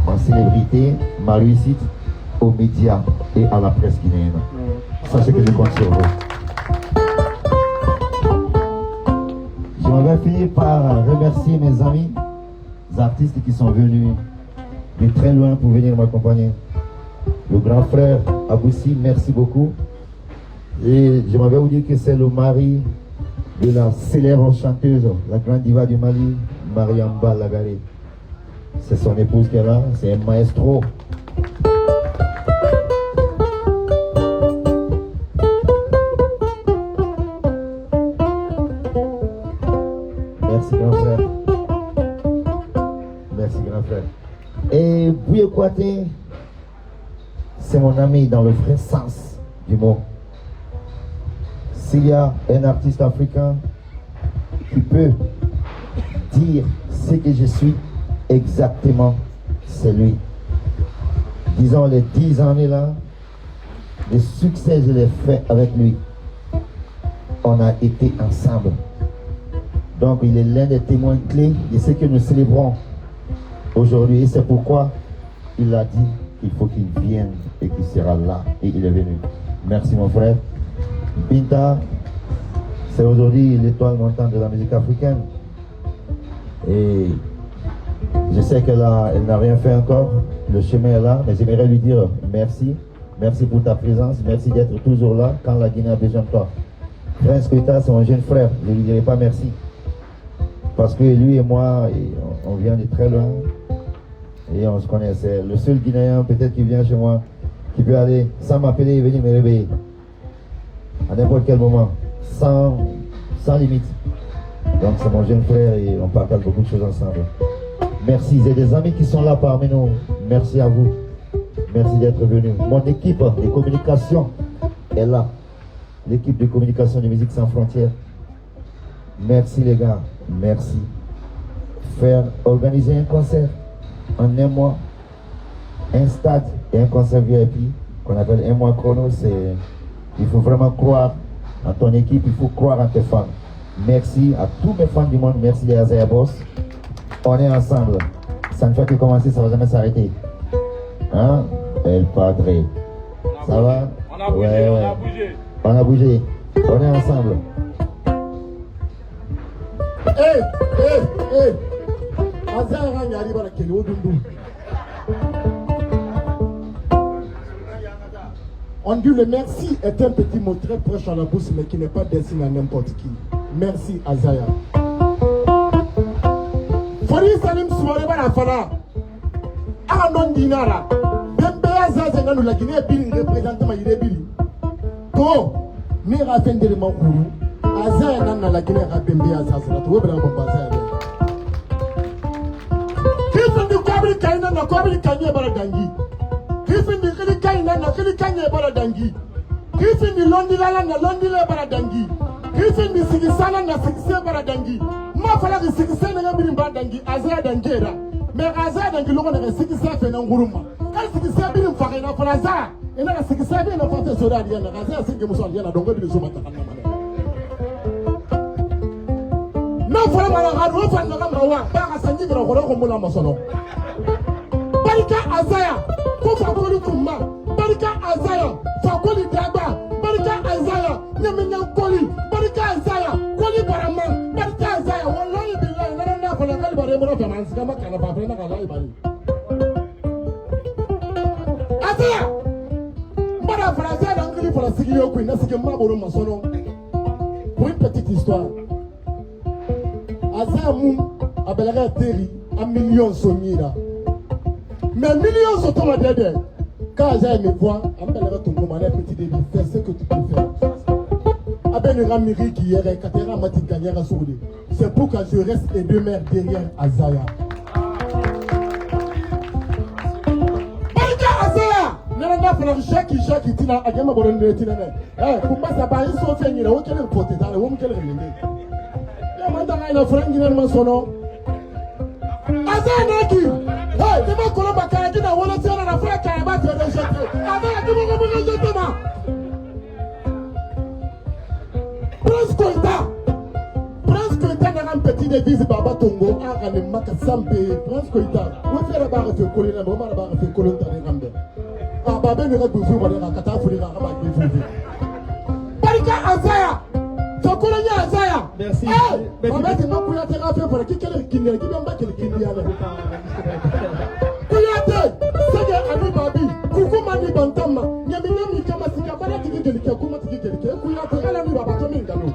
ma célébrité, ma réussite aux médias et à la presse guinéenne. Sachez que je compte sur vous. Je vais finir par remercier mes amis, les artistes qui sont venus de très loin pour venir m'accompagner. Le grand frère Aboussi, merci beaucoup. Et je m'avais oublié que c'est le mari de la célèbre chanteuse, la grande diva du Mali, Mariamba Lagaré. C'est son épouse qui est là, c'est un maestro. Merci grand frère. Merci grand frère. Et Bouye Kouyaté, c'est mon ami dans le vrai sens du mot. S'il y a un artiste africain qui peut dire ce que je suis exactement, c'est lui. Disons les 10 années là, le succès je l'ai fait avec lui. On a été ensemble. Donc il est l'un des témoins clés de ce que nous célébrons aujourd'hui. Et c'est pourquoi il a dit qu'il faut qu'il vienne et qu'il sera là. Et il est venu. Merci mon frère. Binta, c'est aujourd'hui l'étoile montante de la musique africaine. Et je sais qu'elle n'a rien fait encore. Le chemin est là, mais j'aimerais lui dire merci. Merci pour ta présence. Merci d'être toujours là quand la Guinée a besoin de toi. Prince Koïta, c'est mon jeune frère. Je ne lui dirai pas merci. Parce que lui et moi, on vient de très loin. Et on se connaît. C'est le seul Guinéen peut-être qui vient chez moi, qui peut aller sans m'appeler et venir me réveiller. À n'importe quel moment. Sans limite. Donc c'est mon jeune frère et on partage beaucoup de choses ensemble. Merci. J'ai des amis qui sont là parmi nous. Merci à vous. Merci d'être venus. Mon équipe de communication est là. L'équipe de communication de Musique Sans Frontières. Merci les gars. Merci. Organiser un concert en un mois, un stade et un concert VIP qu'on appelle un mois chrono, il faut vraiment croire en ton équipe, il faut croire en tes fans. Merci à tous mes fans du monde, merci les Azaya Boss. On est ensemble. Ça ne fait que commencer, ça ne va jamais s'arrêter. Hein? El Padre. Ça va? On a bougé, ouais, on a bougé. On a bougé. On est ensemble. On dit le merci est un petit mot très proche à la bouche mais qui n'est pas destiné à n'importe qui. Merci Azaya. Fori Salim Souare Barafana. Anon Dinara. Bembe Azaya Zengano la Guinée Bili représentant Maïre Bili. To, ni Rafen de Mankuru. Azaya Nana la Guinée Rabembe Azaya. To Webra Mbazaya. Kifin du Kabri Kaina na Kabri Kanye Baradangi. Kifin di Kili Kaina na Kili Kanye Baradangi. Kifin di Londi Lala na Londi Le Baradangi. Kifin di Sigisana na Sigise Baradangi. Ma fala di Sigise na Ngabiri Baradangi. Azaya Dangera. Me Azaya Dangi Logo na Sigise Fe na Nguruma. Kali Sigise Biri Mfaka na Falaza. Ina na Sigise Biri na Fate Soda Diana. Azaya Sige Muso Diana Dongo Biri Zuma Takana Mane. Na fala mala Hadu Fa na Mawa. Ba Sanji Gra Horo Ko Mula Masono. Barika Azaya. Ko Fakoli Kuma. Barika Azaya. Fakoli Dagba. Barika Azaya. Nyaminya Koli. Barika Azaya. Koli Barama. Barika Azaya. Wallahi billahi na fala kali bare mo fa man sika makana ba fere na kala ibari. Azaya. Bara Azaya na ngili fala sigi yo kwina sigi maboro masono. Pour une petite histoire. Azaya mou abelaga teri a million somira. Mais millions sont tombés dedans. Quand Azaya me voit, abelaga tongo mané petit début, fais ce que tu peux faire. Abelaga miri qui est katera mati gagnera sourde. C'est pourquoi je reste et demeure derrière Azaya. Barika Azaya. Nana fala shaki tina agema boronde tina ne. Kumba saba iso fenyira o kele pote dale wo mkele ngende. Ya manda na frangi na masono. Azaya naki. Hey, dema kola bakara kina wala tsana na fara kaya ba tere shete. Azaya dema ko mo shete ma. Prince Koïta na un petit devise baba tongo a ne maka sampe. Prince Koïta, wo fera ba fe kolina bo mara ba fe kolonta ne gambe. Baba be ne ga bufu ba ne kata furi ga ba bufu. Barika Azaya. Fakolonya Azaya. Merci. Baba te makuya te ga fe pour ki kele kinne ki ba kele kinne ala. Kuyate, sege ani babi, kuku mani bantama, nyami nyami kama sika bala tiki kele ke kuma tiki kele ke kuyate ala ni baba to mingalo.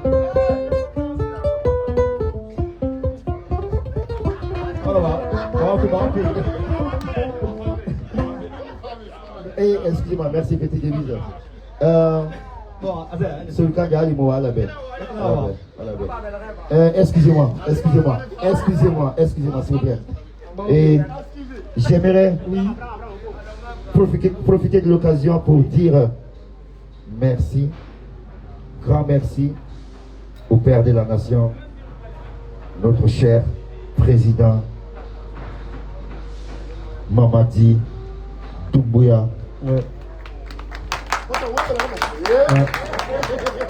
Excusez-moi, merci petit devise. Celui qui a dit moi à la bête. Excusez-moi, s'il vous plaît. Et J'aimerais profiter de l'occasion pour dire merci, grand merci au Père de la Nation, notre cher président Mamadi Doumbouya.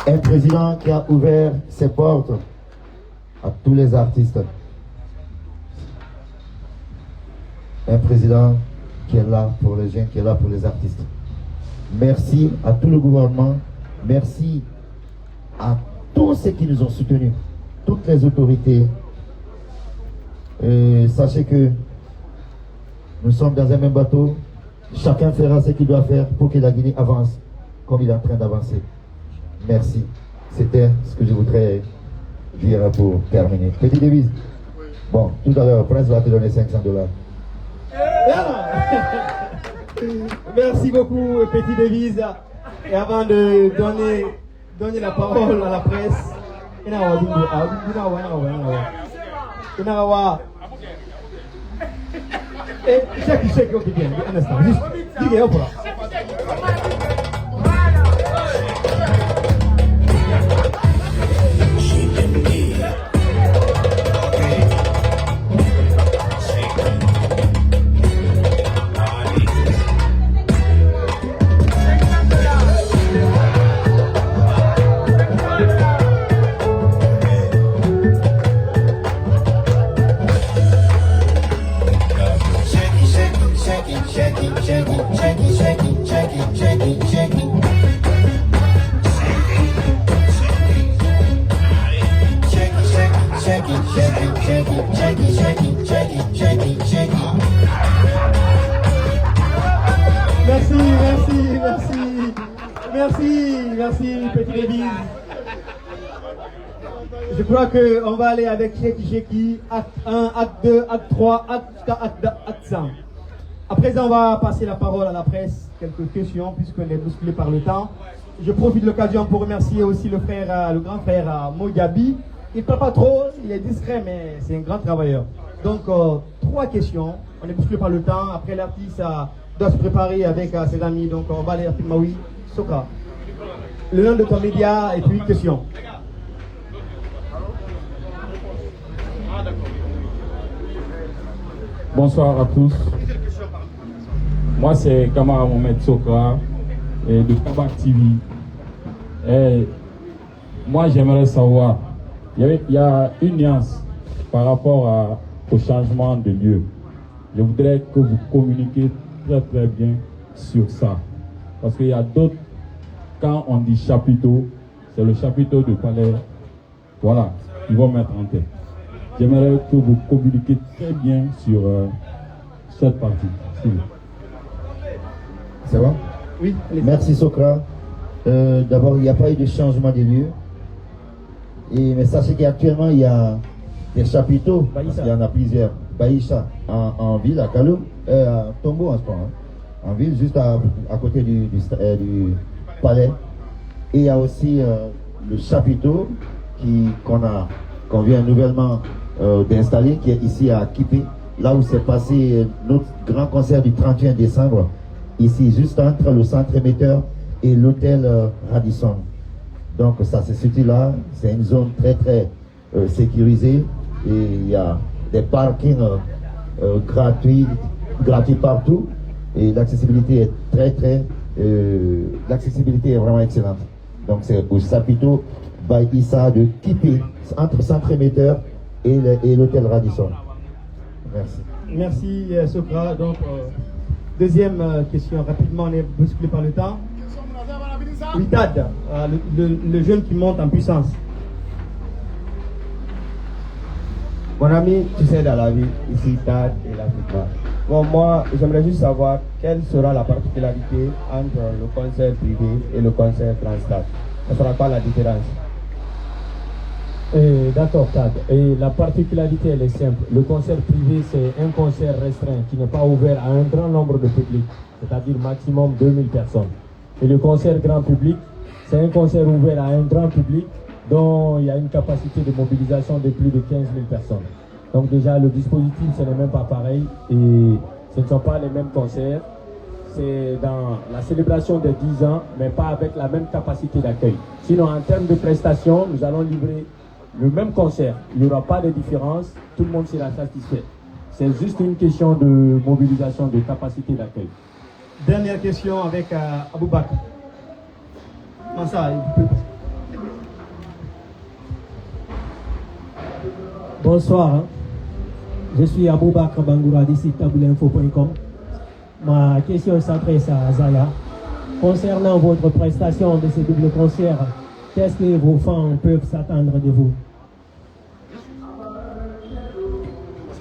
Un président qui a ouvert ses portes à tous les artistes. Un président qui est là pour les jeunes, qui est là pour les artistes. Merci à tout le gouvernement, merci à tous ceux qui nous ont soutenus, toutes les autorités. Sachez que nous sommes dans un même bateau, chacun fera ce qu'il doit faire pour que la Guinée avance comme il est en train d'avancer. Merci. C'était ce que je voudrais dire pour terminer. Petite devise. Bon, tout à l'heure, Prince va te donner $500. Merci beaucoup, Petit Devise. Et avant de donner la parole à la presse, check, ok, bien, un instant, juste, dis hop là. Merci, Petit Devise. Je crois qu'on va aller avec Sheki, acte 1, acte 2, acte 3, acte 4, acte 5. À présent, on va passer la parole à la presse. Quelques questions, puisqu'on est bousculé par le temps. Je profite de l'occasion pour remercier aussi le grand frère Mogabi. Il ne parle pas trop, il est discret, mais c'est un grand travailleur. Donc, 3 questions. On est bousculé par le temps. Après, l'artiste doit se préparer avec ses amis. Donc, on va aller à Maui, Soka. Le nom de ton média et puis une question. Bonsoir à tous. Moi, c'est Kamara Mohamed Sokra de Kabak TV. Et moi, j'aimerais savoir, il y a une nuance par rapport au changement de lieu. Je voudrais que vous communiquiez très bien sur ça. Parce qu'il y a d'autres, quand on dit chapiteau, c'est le chapiteau de Palais. Voilà, ils vont mettre en tête. J'aimerais que vous communiquiez très bien sur cette partie. C'est bon? Oui. Merci Sokra. D'abord, il n'y a pas eu de changement de lieu. Mais sachez qu'actuellement, il y a des chapiteaux. Il y en a plusieurs. Baïcha en ville, à Kalou, à Tombo, je crois. En ville, juste à côté du palais. Et il y a aussi le chapiteau qu'on vient nouvellement d'installer, qui est ici à Kipé, là où s'est passé notre grand concert du 31 décembre, ici juste entre le centre émetteur et l'hôtel Radisson. Donc ça se situe là, c'est une zone très sécurisée et il y a des parkings gratuits partout et l'accessibilité est l'accessibilité est vraiment excellente. Donc c'est au chapiteau Baïssa de Kipé, entre centre émetteur et l'hôtel Radisson. Merci. Merci Sokra. Donc deuxième question, rapidement, on est bousculé par le temps. Oui, Tad, le jeune qui monte en puissance. Mon ami, tu sais, dans la vie, ici, Tad et l'Afrique. Bon, moi, j'aimerais juste savoir quelle sera la particularité entre le concert privé et le concert Transtat. Ce sera quoi la différence? D'accord, Tad. Et la particularité, elle est simple. Le concert privé, c'est un concert restreint qui n'est pas ouvert à un grand nombre de publics, c'est-à-dire maximum 2000 personnes. Et le concert grand public, c'est un concert ouvert à un grand public dont il y a une capacité de mobilisation de plus de 15 000 personnes. Donc déjà, le dispositif, ce n'est même pas pareil et Ce ne sont pas les mêmes concerts. C'est dans la célébration des 10 ans, mais pas avec la même capacité d'accueil. Sinon, en termes de prestations, nous allons livrer le même concert. Il n'y aura pas de différence. Tout le monde sera satisfait. C'est juste une question de mobilisation de capacité d'accueil. Dernière question avec Aboubakar. Bonsoir, je suis Aboubakar Bangoura d'ici taboulinfo.com. Ma question s'adresse à Zaya. Concernant votre prestation de ce double concert, qu'est-ce que vos fans peuvent s'attendre de vous?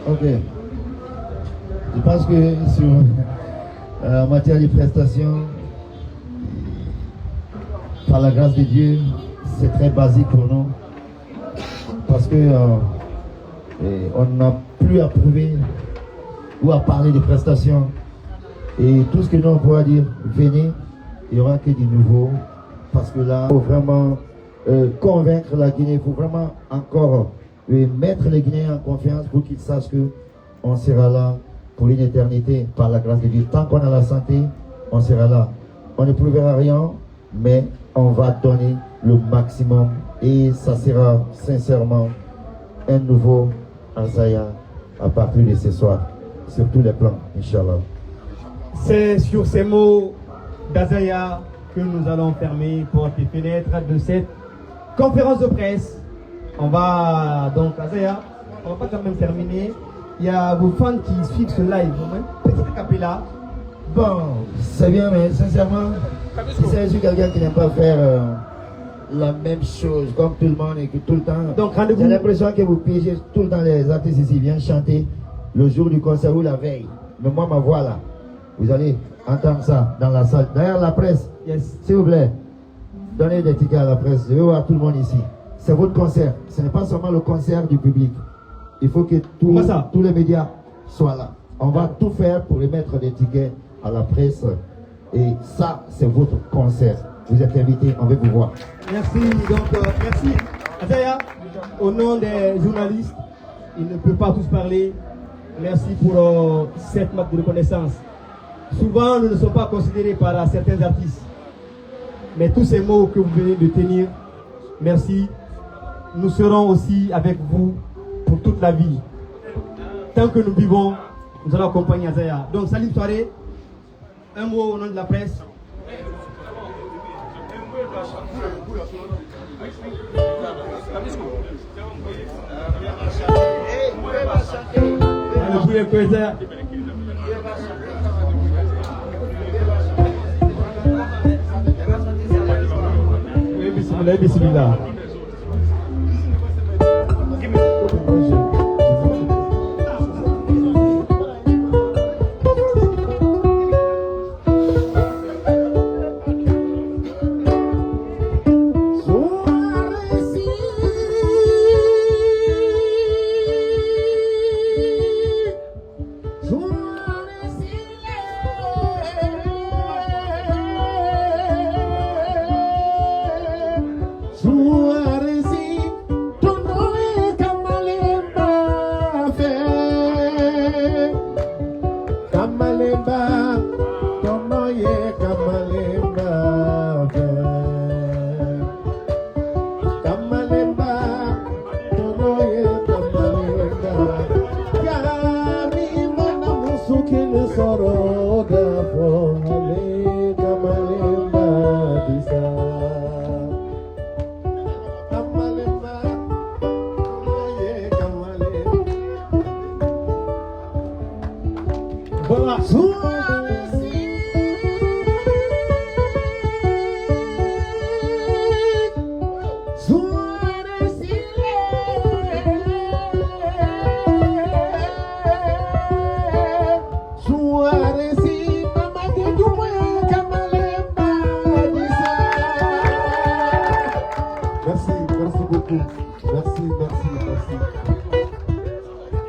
Ok. Je pense que en matière de prestations, par la grâce de Dieu, c'est très basique pour nous. Parce que on n'a plus à prouver ou à parler de prestations. Et tout ce que nous on pourra dire, venez, il n'y aura que du nouveau. Parce que là, il faut vraiment convaincre la Guinée, il faut vraiment encore mettre les Guinéens en confiance pour qu'ils sachent qu'on sera là pour une éternité par la grâce de Dieu. Tant qu'on a la santé, on sera là. On ne prouvera rien, mais on va donner le maximum et ça sera sincèrement un nouveau Azaya à partir de ce soir, sur tous les plans, Inch'Allah. C'est sur ces mots d'Azaya que nous allons fermer portes et fenêtres de cette conférence de presse. On va donc, Azaya, on va pas quand même terminer. Il y a vos fans qui suivent ce live, petit capella. Bon, c'est bien, mais sincèrement, si c'est juste quelqu'un qui n'aime pas faire la même chose comme tout le monde et que tout le temps. Donc rendez-vous. J'ai l'impression que vous pigez tout le temps les artistes ici viennent chanter le jour du concert ou la veille. Mais moi, ma voix là, vous allez entendre ça dans la salle. D'ailleurs, la presse, s'il vous plaît, donnez des tickets à la presse. Je veux voir tout le monde ici. C'est votre concert. Ce n'est pas seulement le concert du public. Il faut que tous les médias soient là. On va tout faire pour remettre des tickets à la presse. Et ça, c'est votre concert. Vous êtes invités, on veut vous voir. Merci. Donc, merci. Azaya, au nom des journalistes, ils ne peuvent pas tous parler. Merci pour cette marque de reconnaissance. Souvent, nous ne sommes pas considérés par certains artistes. Mais tous ces mots que vous venez de tenir, merci. Nous serons aussi avec vous pour toute la vie. Tant que nous vivons, nous allons accompagner Azaya. Donc, salut soirée. Un mot au nom de la presse. Bismillah. Suárez